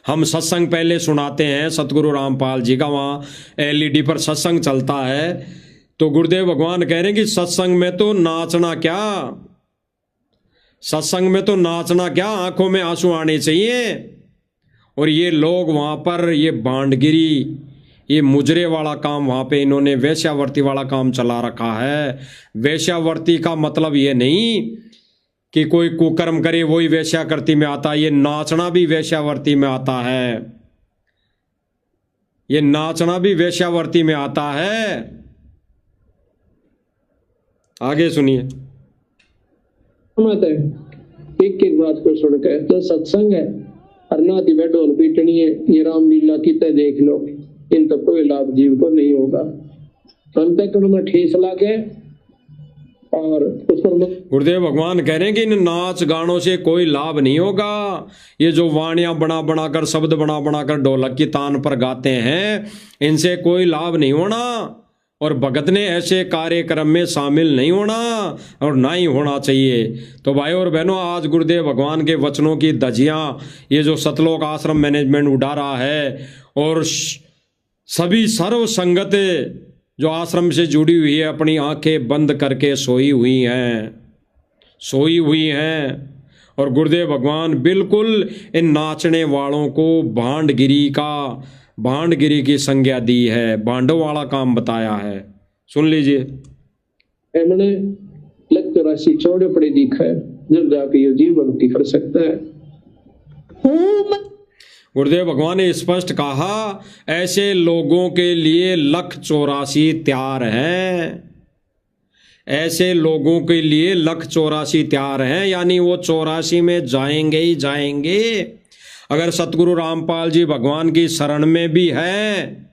A: हम सत्संग पहले सुनाते हैं सतगुरु रामपाल जी का, वहाँ LED पर सत्संग चलता है, तो गुरुदेव भगवान कह रहे हैं कि सत्संग में तो नाचना क्या, सत्संग में तो नाचना क्या, आंखों में आंसू आने चाहिए। और ये लोग वहाँ पर ये बांडगिरी, ये मुजरे वाला काम वहाँ पे इन्होंने वेश्यावर्ती वाला काम चला रखा है। वेश्यावर्ती का मतलब ये नहीं कि कोई कुकर्म करे वही वेश्यावर्ती में आता है, ये नाचना भी वेश्यावर्ती में आता है, ये नाचना भी वेश्यावर्ती में आता है। आगे सुनिए।
B: एक एक बात को सुनकर तो सत्संग है अरनाथी बैठो पीटनी है, ये रामलीला की तय देख लो, इन तो कोई लाभ जीव को नहीं होगा। अंतःकरण में ठेस लागे और उस पर
A: गुरुदेव भगवान कह रहे हैं कि इन नाच गानों से कोई लाभ नहीं होगा। ये जो वाणियां बना बना कर, शब्द बना बना कर ढोलक की तान पर गाते हैं, इनसे कोई लाभ नहीं होना। और भगत ने ऐसे कार्यक्रम में शामिल नहीं होना और ना ही होना चाहिए। तो भाई और बहनों, आज गुरुदेव भगवान के वचनों की धज्जियां ये जो सतलोक आश्रम मैनेजमेंट उड़ा रहा है, और सभी सर्व संगत जो आश्रम से जुड़ी हुई है अपनी आंखें बंद करके सोई हुई हैं। और गुरुदेव भगवान बिल्कुल इन नाचने वालों को भांडगिरी की संज्ञा दी है, भांडों वाला काम बताया है। सुन लीजिए।
B: मैंने लग राशि चौड़े पड़े दिखा है, जब जाके ये जीव भक्ति कर सकता है।
A: गुरुदेव भगवान ने स्पष्ट कहा, ऐसे लोगों के लिए 1,84 तैयार हैं, ऐसे लोगों के लिए 1,84 तैयार हैं, यानी वो 84 में जाएंगे ही जाएंगे। अगर सतगुरु रामपाल जी भगवान की शरण में भी हैं,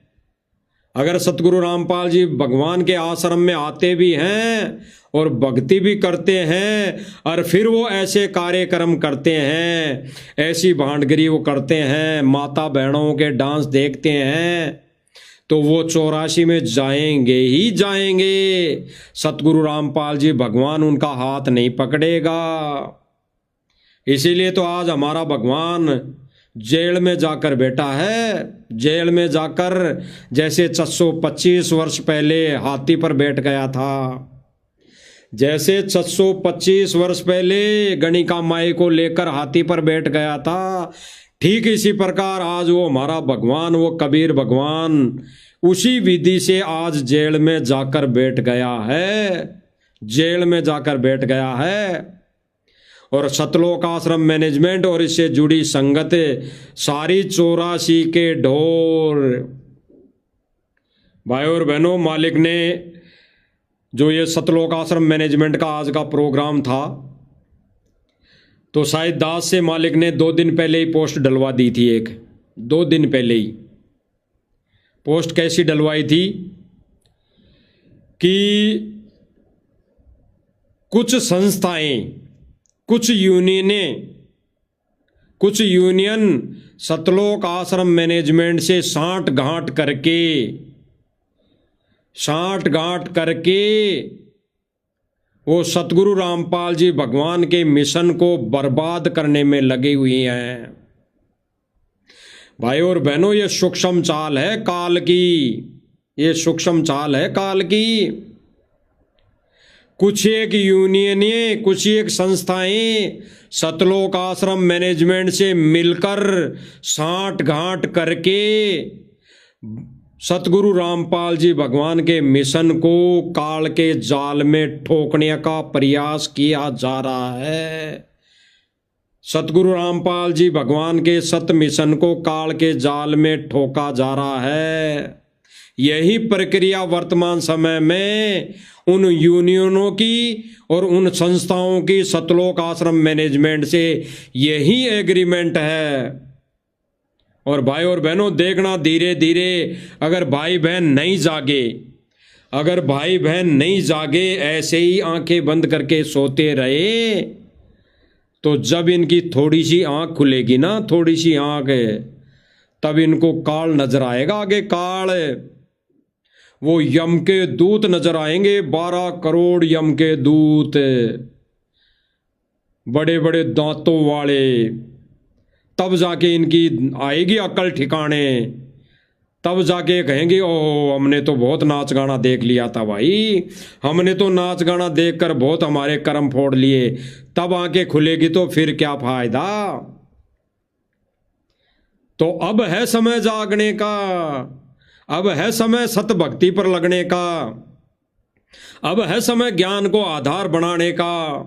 A: अगर सतगुरु रामपाल जी भगवान के आश्रम में आते भी हैं और भक्ति भी करते हैं, और फिर वो ऐसे कार्यक्रम करते हैं, ऐसी भांडगिरी वो करते हैं, माता बहनों के डांस देखते हैं, तो वो 84 में जाएंगे ही जाएंगे। सतगुरु रामपाल जी भगवान उनका हाथ नहीं पकड़ेगा। इसीलिए तो आज हमारा भगवान जेल में जाकर बैठा है, जेल में जाकर जैसे 625 वर्ष पहले हाथी पर बैठ गया था, जैसे 625 वर्ष पहले गणिका माई को लेकर हाथी पर बैठ गया था, ठीक इसी प्रकार आज वो हमारा भगवान, वो कबीर भगवान उसी विधि से आज जेल में जाकर बैठ गया है, जेल में जाकर बैठ गया है। और सतलोक आश्रम मैनेजमेंट और इससे जुड़ी संगत सारी 84 के ढोर भाई और बहनों, मालिक ने जो ये सतलोक आश्रम मैनेजमेंट का आज का प्रोग्राम था, तो शायद दास से मालिक ने 2 दिन पहले ही पोस्ट डलवा दी थी। 2 दिन पहले ही पोस्ट कैसी डलवाई थी कि कुछ संस्थाएं, कुछ यूनियन सतलोक आश्रम मैनेजमेंट से सांठ गांठ करके वो सतगुरु रामपाल जी भगवान के मिशन को बर्बाद करने में लगी हुई हैं। भाई और बहनों, ये सूक्ष्म चाल है काल की, ये सूक्ष्म चाल है काल की। कुछ एक यूनियनें, कुछ एक संस्थाएं सतलोक आश्रम मैनेजमेंट से मिलकर साठ गांठ करके सतगुरु रामपाल जी भगवान के मिशन को काल के जाल में ठोकने का प्रयास किया जा रहा है। सतगुरु रामपाल जी भगवान के सत मिशन को काल के जाल में ठोका जा रहा है। यही प्रक्रिया वर्तमान समय में उन यूनियनों की और उन संस्थाओं की सतलोक आश्रम मैनेजमेंट से यही एग्रीमेंट है। और भाई और बहनों, देखना धीरे धीरे अगर भाई बहन नहीं जागे, अगर भाई बहन नहीं जागे, ऐसे ही आंखें बंद करके सोते रहे, तो जब इनकी थोड़ी सी आंख खुलेगी ना, थोड़ी सी आंख, तब इनको काल नजर आएगा। आगे काल, वो यम के दूत नजर आएंगे, 12 करोड़ यम के दूत, बड़े बड़े दांतों वाले। तब जाके इनकी आएगी अकल ठिकाने, तब जाके कहेंगे ओह, हमने तो बहुत नाच गाना देख लिया था भाई, हमने तो नाच गाना देखकर बहुत हमारे कर्म फोड़ लिए। तब आंखें खुलेगी तो फिर क्या फायदा। तो अब है समय जागने का, अब है समय सत भक्ति पर लगने का, अब है समय ज्ञान को आधार बनाने का।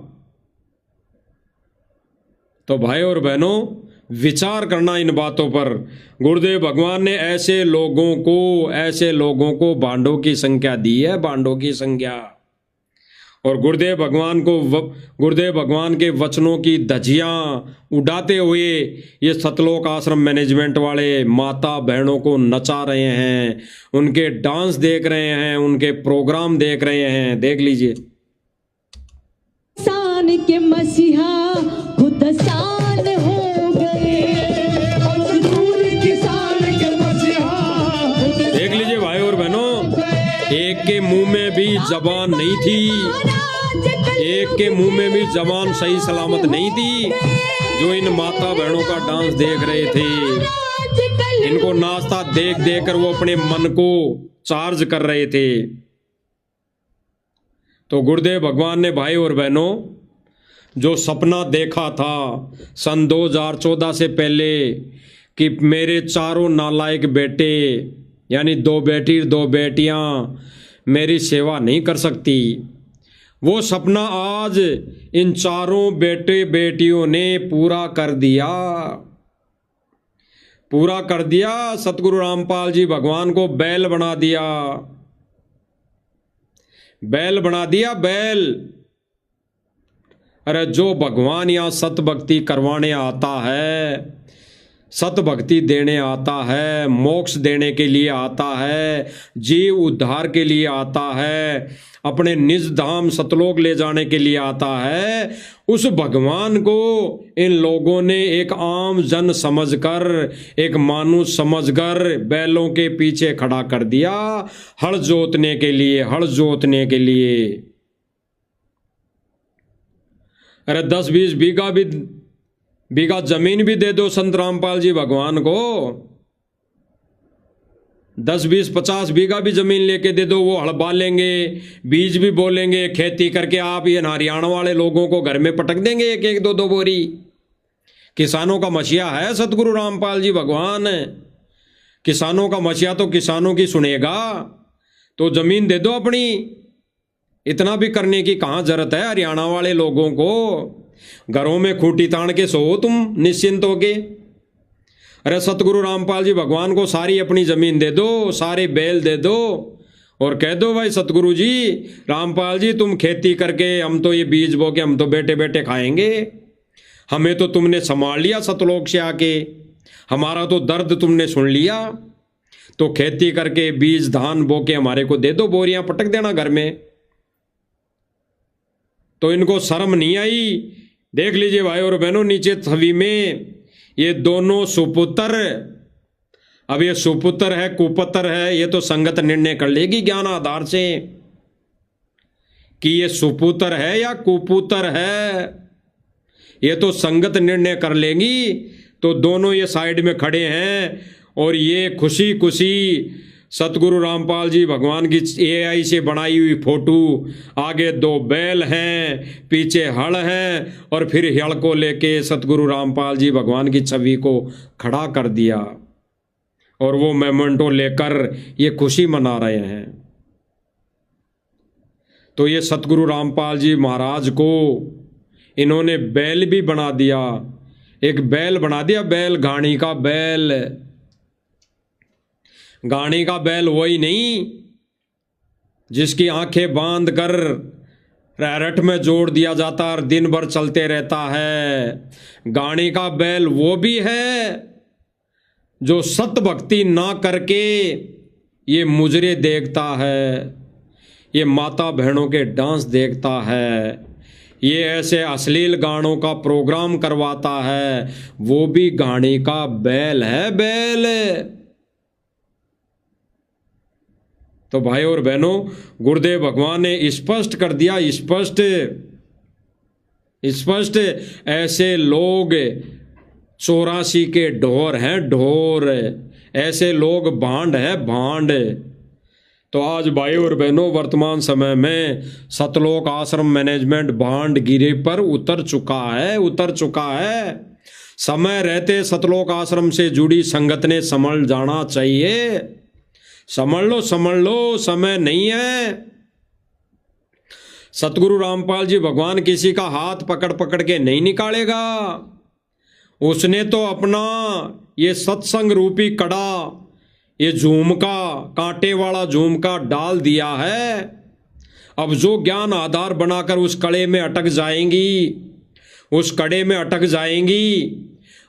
A: तो भाई और बहनों, विचार करना इन बातों पर। गुरुदेव भगवान ने ऐसे लोगों को बांडों की संख्या दी है, बांडों की संख्या। और गुरुदेव भगवान के वचनों की धज्जियां उड़ाते हुए ये सतलोक आश्रम मैनेजमेंट वाले माता बहनों को नचा रहे हैं, उनके डांस देख रहे हैं, उनके प्रोग्राम देख रहे हैं। देख लीजिए।
C: किसान के मसीहा खुद शान हो गए, मजदूर किसान के मसीहा।
A: देख लीजिए भाई और बहनों, एक के मुंह में भी जबान नहीं थी, एक के मुंह में भी जबान सही सलामत नहीं थी, जो इन माता बहनों का डांस देख रहे थे। इनको नाचता देख देख कर वो अपने मन को चार्ज कर रहे थे। तो गुरुदेव भगवान ने भाई और बहनों जो सपना देखा था सन 2014 से पहले कि मेरे चारों नालायक बेटे, यानी 2 बेटी 2 बेटियां मेरी सेवा नहीं कर सकती, वो सपना आज इन चारों बेटे बेटियों ने पूरा कर दिया, पूरा कर दिया। सतगुरु रामपाल जी भगवान को बैल बना दिया, बैल बना दिया, बैल। अरे जो भगवान यहाँ सत भक्ति करवाने आता है, सत भक्ति देने आता है, मोक्ष देने के लिए आता है, जीव उद्धार के लिए आता है, अपने निज धाम सतलोक ले जाने के लिए आता है, उस भगवान को इन लोगों ने एक आम जन समझकर, एक मानुष समझकर बीलों के पीछे खड़ा कर दिया, हल जोतने के लिए, हल जोतने के लिए। अरे 10-20 बीघा जमीन भी दे दो संत रामपाल जी भगवान को, 10-20-50 बीघा भी जमीन लेके दे दो, वो हल बाल लेंगे, बीज भी बोलेंगे, खेती करके आप ये हरियाणा वाले लोगों को घर में पटक देंगे 1-1, 2-2 बोरी। किसानों का मसीहा है सतगुरु रामपाल जी भगवान, किसानों का मसीहा तो किसानों की सुनेगा। तो जमीन दे दो अपनी, इतना भी करने की कहाँ जरूरत है हरियाणा वाले लोगों को। घरों में खूंटी तान के सो तुम निश्चिंत होके। अरे सतगुरु रामपाल जी भगवान को सारी अपनी जमीन दे दो, सारे बैल दे दो और कह दो भाई सतगुरु जी रामपाल जी तुम खेती करके, हम तो ये बीज बो के हम तो बैठे बैठे खाएंगे, हमें तो तुमने संभाल लिया सतलोक से आके, हमारा तो दर्द तुमने सुन लिया, तो खेती करके बीज धान बो के हमारे को दे दो, बोरियां पटक देना घर में। तो इनको शर्म नहीं आई। देख लीजिए भाई और बहनों, नीचे छवि में ये दोनों सुपुत्र, अब ये सुपुत्र है कुपुत्र है, ये तो संगत निर्णय कर लेगी ज्ञान आधार से कि ये सुपुत्र है या कुपुत्र है, ये तो संगत निर्णय कर लेंगी। तो दोनों ये साइड में खड़े हैं और ये खुशी खुशी सतगुरु रामपाल जी भगवान की AI से बनाई हुई फोटो, आगे 2 बैल हैं, पीछे हल है, और फिर हल को लेके सतगुरु रामपाल जी भगवान की छवि को खड़ा कर दिया और वो मेमेंटो लेकर ये खुशी मना रहे हैं। तो ये सतगुरु रामपाल जी महाराज को इन्होंने बैल भी बना दिया, एक बैल बना दिया, बैल घाणी का बैल। गाड़ी का बैल वही नहीं जिसकी आंखें बांध कर रैरट में जोड़ दिया जाता और दिन भर चलते रहता है। गाड़ी का बैल वो भी है जो सत भक्ति ना करके ये मुजरे देखता है, ये माता बहनों के डांस देखता है, ये ऐसे अश्लील गानों का प्रोग्राम करवाता है, वो भी गाड़ी का बैल है, बैल। तो भाई और बहनों, गुरुदेव भगवान ने स्पष्ट कर दिया, स्पष्ट ऐसे लोग 84 के ढोर हैं, ढोर, ऐसे लोग भांड है, भांड। तो आज भाई और बहनों, वर्तमान समय में सतलोक आश्रम मैनेजमेंट भांडगिरी पर उतर चुका है। समय रहते सतलोक आश्रम से जुड़ी संगत ने समझ जाना चाहिए। समझ लो, समय नहीं है। सतगुरु रामपाल जी भगवान किसी का हाथ पकड़ पकड़ के नहीं निकालेगा। उसने तो अपना ये सत्संग रूपी कड़ा, ये झुमका, कांटे वाला झुमका डाल दिया है। अब जो ज्ञान आधार बनाकर उस कड़े में अटक जाएंगी,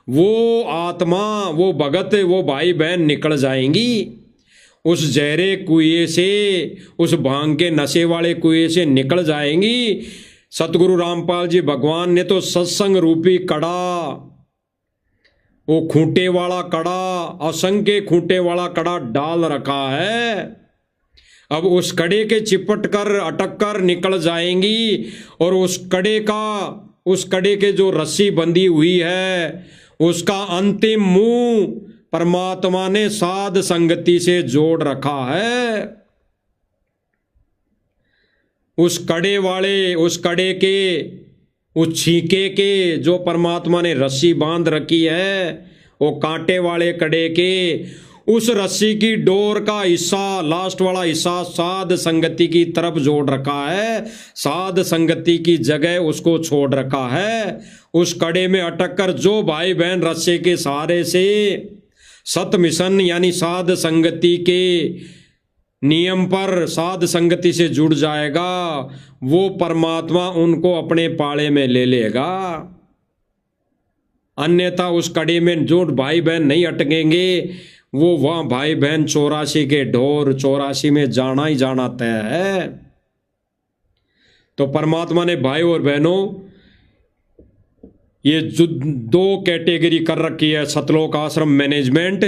A: वो आत्मा, वो भगत, वो भाई बहन निकल जाएंगी। उस जहरे कुएं से, उस भांग के नशे वाले कुएं से निकल जाएंगी। सतगुरु रामपाल जी भगवान ने तो सत्संग रूपी कड़ा, वो खूंटे वाला कड़ा, असंख्य खूंटे वाला कड़ा डाल रखा है। अब उस कड़े के चिपट कर, अटक कर निकल जाएंगी और उस कड़े के जो रस्सी बंधी हुई है, उसका अंतिम मुंह परमात्मा ने साध संगति से जोड़ रखा है। उस कड़े के, उस छीके के जो परमात्मा ने रस्सी बांध रखी है, वो कांटे वाले कड़े के उस रस्सी की डोर का हिस्सा, लास्ट वाला हिस्सा साध संगति की तरफ जोड़ रखा है। साध संगति की जगह उसको छोड़ रखा है। उस कड़े में अटक कर जो भाई बहन रस्से के सहारे से सत मिशन यानी साध संगति के नियम पर, साध संगति से जुड़ जाएगा, वो परमात्मा उनको अपने पाले में ले लेगा। अन्यथा उस कड़ी में जो भाई बहन नहीं अटकेंगे, वो वह भाई बहन 84 के ढोर, 84 में जाना ही जाना तय है। तो परमात्मा ने भाई और बहनों ये जो 2 कैटेगरी कर रखी है, सतलोक आश्रम मैनेजमेंट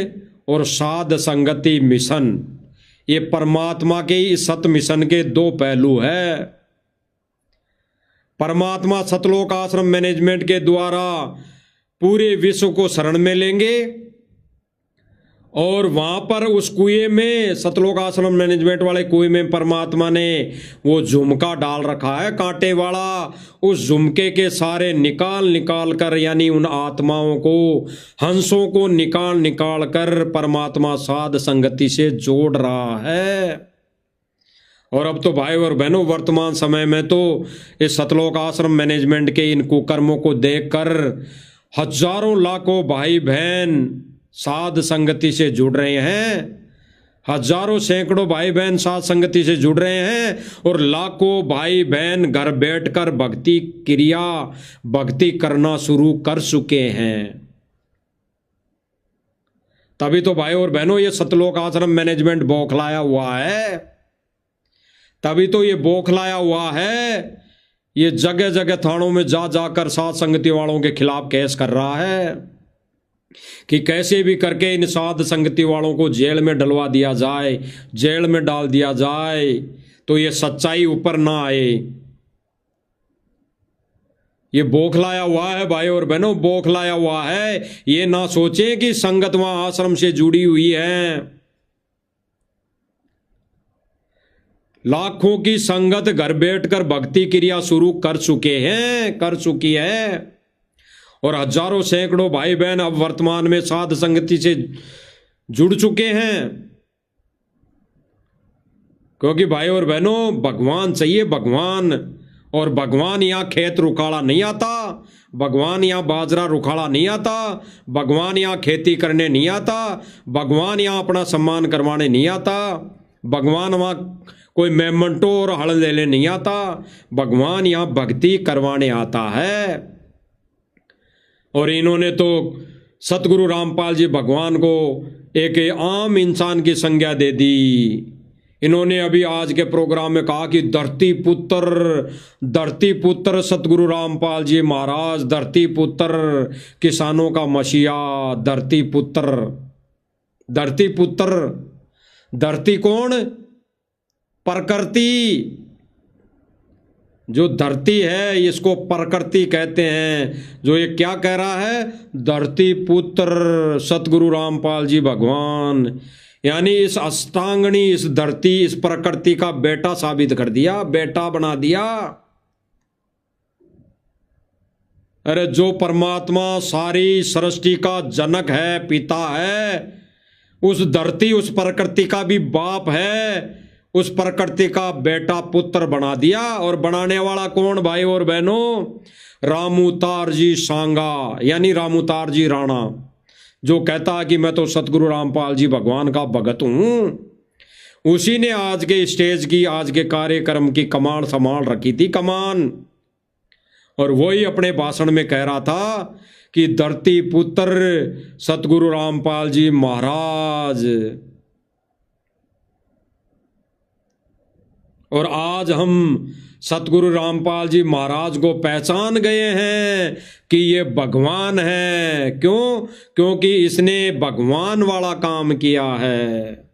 A: और साध संगति मिशन। ये परमात्मा के इस सत मिशन के 2 पहलू है। परमात्मा सतलोक आश्रम मैनेजमेंट के द्वारा पूरे विश्व को शरण में लेंगे और वहां पर उस कुएं में, सतलोक आश्रम मैनेजमेंट वाले कुएं में परमात्मा ने वो झुमका डाल रखा है कांटे वाला। उस झुमके के सारे निकाल कर, यानी उन आत्माओं को, हंसों को निकाल कर परमात्मा साध संगति से जोड़ रहा है। और अब तो भाई और बहनों, वर्तमान समय में तो इस सतलोक आश्रम मैनेजमेंट के इन कुकर्मों को देखकर हजारों लाखों भाई बहन साध संगति से जुड़ रहे हैं। हजारों सैकड़ों भाई बहन साध संगति से जुड़ रहे हैं और लाखों भाई बहन घर बैठकर भक्ति करना शुरू कर चुके हैं। तभी तो भाई और बहनों ये सतलोक आश्रम मैनेजमेंट बौखलाया हुआ है। तभी तो ये बौखलाया हुआ है। ये जगह जगह थानों में जाकर साध संगति वालों के खिलाफ केस कर रहा है कि कैसे भी करके इन साध संगति वालों को जेल में डलवा दिया जाए, जेल में डाल दिया जाए, तो ये सच्चाई ऊपर ना आए। ये बौखलाया हुआ है भाई और बहनों, बौखलाया हुआ है। ये ना सोचे कि संगत वहां आश्रम से जुड़ी हुई है। लाखों की संगत घर बैठकर भक्ति क्रिया शुरू कर चुकी है और हजारों सैकड़ों भाई बहन अब वर्तमान में साध संगति से जुड़ चुके हैं। क्योंकि भाई और बहनों, भगवान चाहिए, भगवान। और भगवान यहां खेत रुखाड़ा नहीं आता, भगवान यहां बाजरा रुखाड़ा नहीं आता, भगवान यहां खेती करने नहीं आता, भगवान यहां अपना सम्मान करवाने नहीं आता, भगवान वहां कोई मेमंटो और हल लेने नहीं आता, भगवान यहां भक्ति करवाने आता है। और इन्होंने तो सतगुरु रामपाल जी भगवान को एक आम इंसान की संज्ञा दे दी। इन्होंने अभी आज के प्रोग्राम में कहा कि धरती पुत्र सतगुरु रामपाल जी महाराज, धरती पुत्र, किसानों का मसीहा, धरती पुत्र। धरती कौन? प्रकृति। जो धरती है इसको प्रकृति कहते हैं। जो ये क्या कह रहा है? धरती पुत्र सतगुरु रामपाल जी भगवान, यानी इस अष्टांगनी, इस धरती, इस प्रकृति का बेटा साबित कर दिया, बेटा बना दिया। अरे जो परमात्मा सारी सृष्टि का जनक है, पिता है, उस धरती, उस प्रकृति का भी बाप है, उस प्रकृति का बेटा पुत्र बना दिया। और बनाने वाला कौन भाई और बहनों? रामूतार जी सांगा, यानी रामूतार जी राणा, जो कहता है कि मैं तो सतगुरु रामपाल जी भगवान का भगत हूं। उसी ने आज के स्टेज की, आज के कार्यक्रम की कमान संभाल रखी थी, कमान। और वही अपने भाषण में कह रहा था कि धरती पुत्र सतगुरु रामपाल जी महाराज। और आज हम सतगुरु रामपाल जी महाराज को पहचान गए हैं कि ये भगवान है। क्यों? क्योंकि इसने भगवान वाला काम किया है।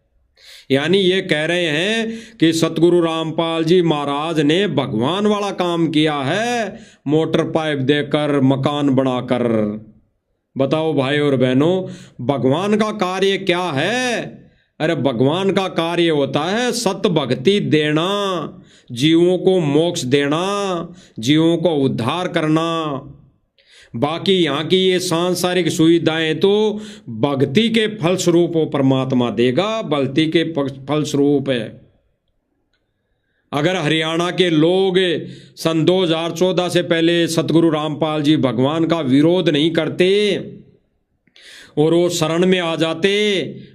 A: यानी ये कह रहे हैं कि सतगुरु रामपाल जी महाराज ने भगवान वाला काम किया है, मोटर पाइप देकर, मकान बनाकर। बताओ भाई और बहनों, भगवान का कार्य क्या है? अरे भगवान का कार्य होता है सत भक्ति देना, जीवों को मोक्ष देना, जीवों को उद्धार करना। बाकी यहाँ की ये सांसारिक सुविधाएं तो भक्ति के फलस्वरूप वो परमात्मा देगा, भक्ति के फलस्वरूप है। अगर हरियाणा के लोग सन 2014 से पहले सतगुरु रामपाल जी भगवान का विरोध नहीं करते और वो शरण में आ जाते,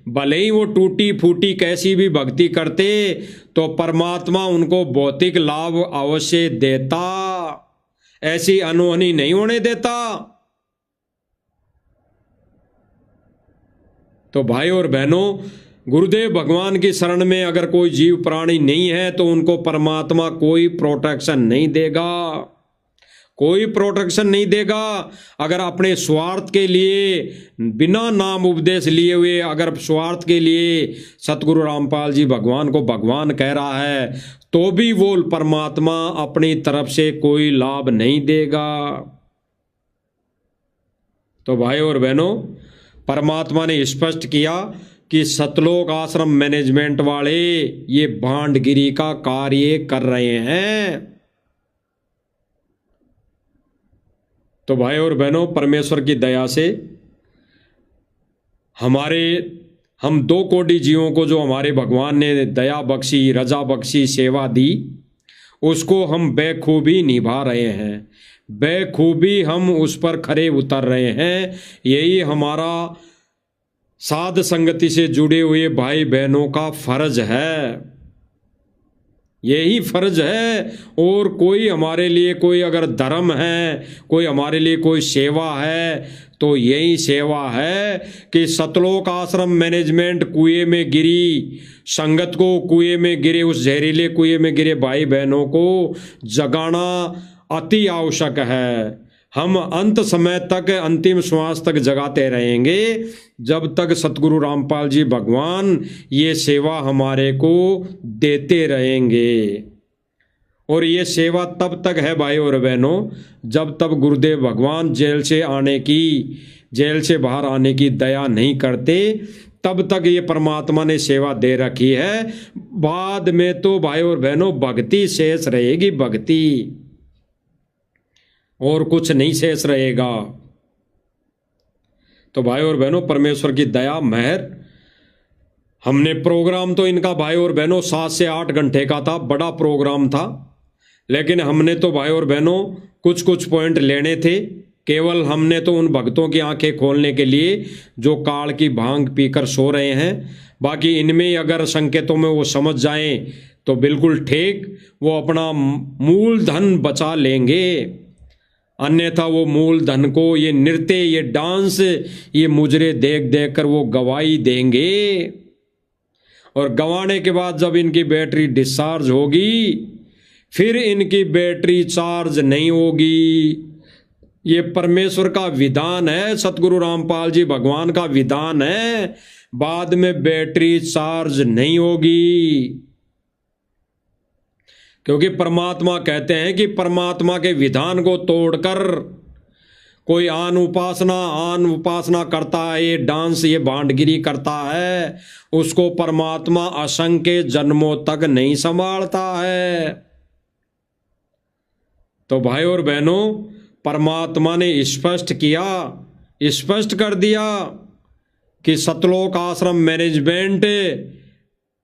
A: भले ही वो टूटी फूटी कैसी भी भक्ति करते, तो परमात्मा उनको भौतिक लाभ अवश्य देता, ऐसी अनहोनी नहीं होने देता। तो भाई और बहनों, गुरुदेव भगवान की शरण में अगर कोई जीव प्राणी नहीं है तो उनको परमात्मा कोई प्रोटेक्शन नहीं देगा, कोई प्रोटेक्शन नहीं देगा। अगर अपने स्वार्थ के लिए, बिना नाम उपदेश लिए हुए, अगर स्वार्थ के लिए सतगुरु रामपाल जी भगवान को भगवान कह रहा है, तो भी वो परमात्मा अपनी तरफ से कोई लाभ नहीं देगा। तो भाई और बहनों, परमात्मा ने स्पष्ट किया कि सतलोक आश्रम मैनेजमेंट वाले ये भांडगिरी का कार्य कर रहे हैं। तो भाई और बहनों, परमेश्वर की दया से हम 2 कोटि जीवों को जो हमारे भगवान ने दया बख्शी, रजा बख्शी, सेवा दी, उसको हम बेखूबी निभा रहे हैं, बेखूबी हम उस पर खरे उतर रहे हैं। यही हमारा साध संगति से जुड़े हुए भाई बहनों का फर्ज है, यही फर्ज है। और कोई हमारे लिए कोई अगर धर्म है, कोई हमारे लिए कोई सेवा है, तो यही सेवा है कि सतलोक आश्रम मैनेजमेंट कुएं में गिरी संगत को, कुएं में गिरे, उस जहरीले कुएं में गिरे भाई बहनों को जगाना अति आवश्यक है। हम अंत समय तक, अंतिम श्वास तक जगाते रहेंगे जब तक सतगुरु रामपाल जी भगवान ये सेवा हमारे को देते रहेंगे। और ये सेवा तब तक है भाई और बहनों जब तक गुरुदेव भगवान जेल से बाहर आने की दया नहीं करते, तब तक ये परमात्मा ने सेवा दे रखी है। बाद में तो भाई और बहनों भक्ति शेष रहेगी, भक्ति, और कुछ नहीं शेष रहेगा। तो भाई और बहनों परमेश्वर की दया महर। हमने प्रोग्राम तो इनका भाई और बहनों 7 से 8 घंटे का था, बड़ा प्रोग्राम था, लेकिन हमने तो भाई और बहनों कुछ कुछ पॉइंट लेने थे। केवल हमने तो उन भक्तों की आंखें खोलने के लिए जो काल की भांग पीकर सो रहे हैं, बाकी इनमें अगर संकेतों में वो समझ जाएं तो बिल्कुल ठीक, वो अपना मूल धन बचा लेंगे। अन्यथा वो मूल धन को, ये नृत्य, ये डांस, ये मुजरे देख देख कर वो गवाही देंगे। और गंवाने के बाद जब इनकी बैटरी डिस्चार्ज होगी, फिर इनकी बैटरी चार्ज नहीं होगी। ये परमेश्वर का विधान है, सतगुरु रामपाल जी भगवान का विधान है, बाद में बैटरी चार्ज नहीं होगी। क्योंकि परमात्मा कहते हैं कि परमात्मा के विधान को तोड़कर कोई आन उपासना करता है, ये डांस, ये भांडगिरी करता है, उसको परमात्मा असंख्य जन्मों तक नहीं संभालता है। तो भाई और बहनों परमात्मा ने स्पष्ट कर दिया कि सतलोक आश्रम मैनेजमेंट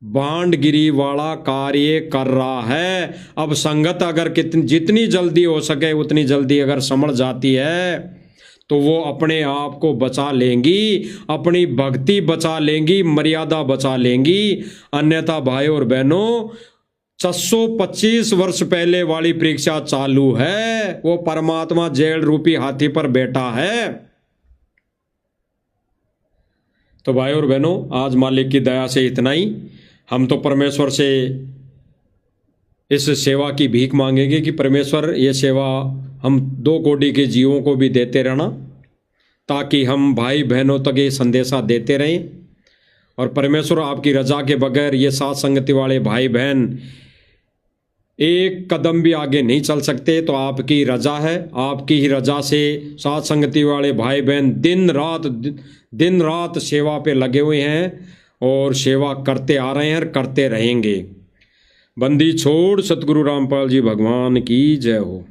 A: भांडगिरी वाला कार्य कर रहा है। अब संगत अगर जितनी जल्दी हो सके उतनी जल्दी अगर समझ जाती है तो वो अपने आप को बचा लेंगी, अपनी भक्ति बचा लेंगी, मर्यादा बचा लेंगी। अन्यथा भाई और बहनों 625 वर्ष पहले वाली परीक्षा चालू है, वो परमात्मा जेल रूपी हाथी पर बैठा है। तो भाई और बहनों आज मालिक की दया से इतना ही। हम तो परमेश्वर से इस सेवा की भीख मांगेंगे कि परमेश्वर ये सेवा हम 2 कोटि के जीवों को भी देते रहना, ताकि हम भाई बहनों तक ये संदेशा देते रहें। और परमेश्वर आपकी रजा के बगैर ये साथ संगति वाले भाई बहन एक कदम भी आगे नहीं चल सकते। तो आपकी रजा है, आपकी ही रजा से साथ संगति वाले भाई बहन दिन रात सेवा पे लगे हुए हैं और सेवा करते आ रहे हैं और करते रहेंगे। बंदी छोड़ सतगुरु रामपाल जी भगवान की जय हो।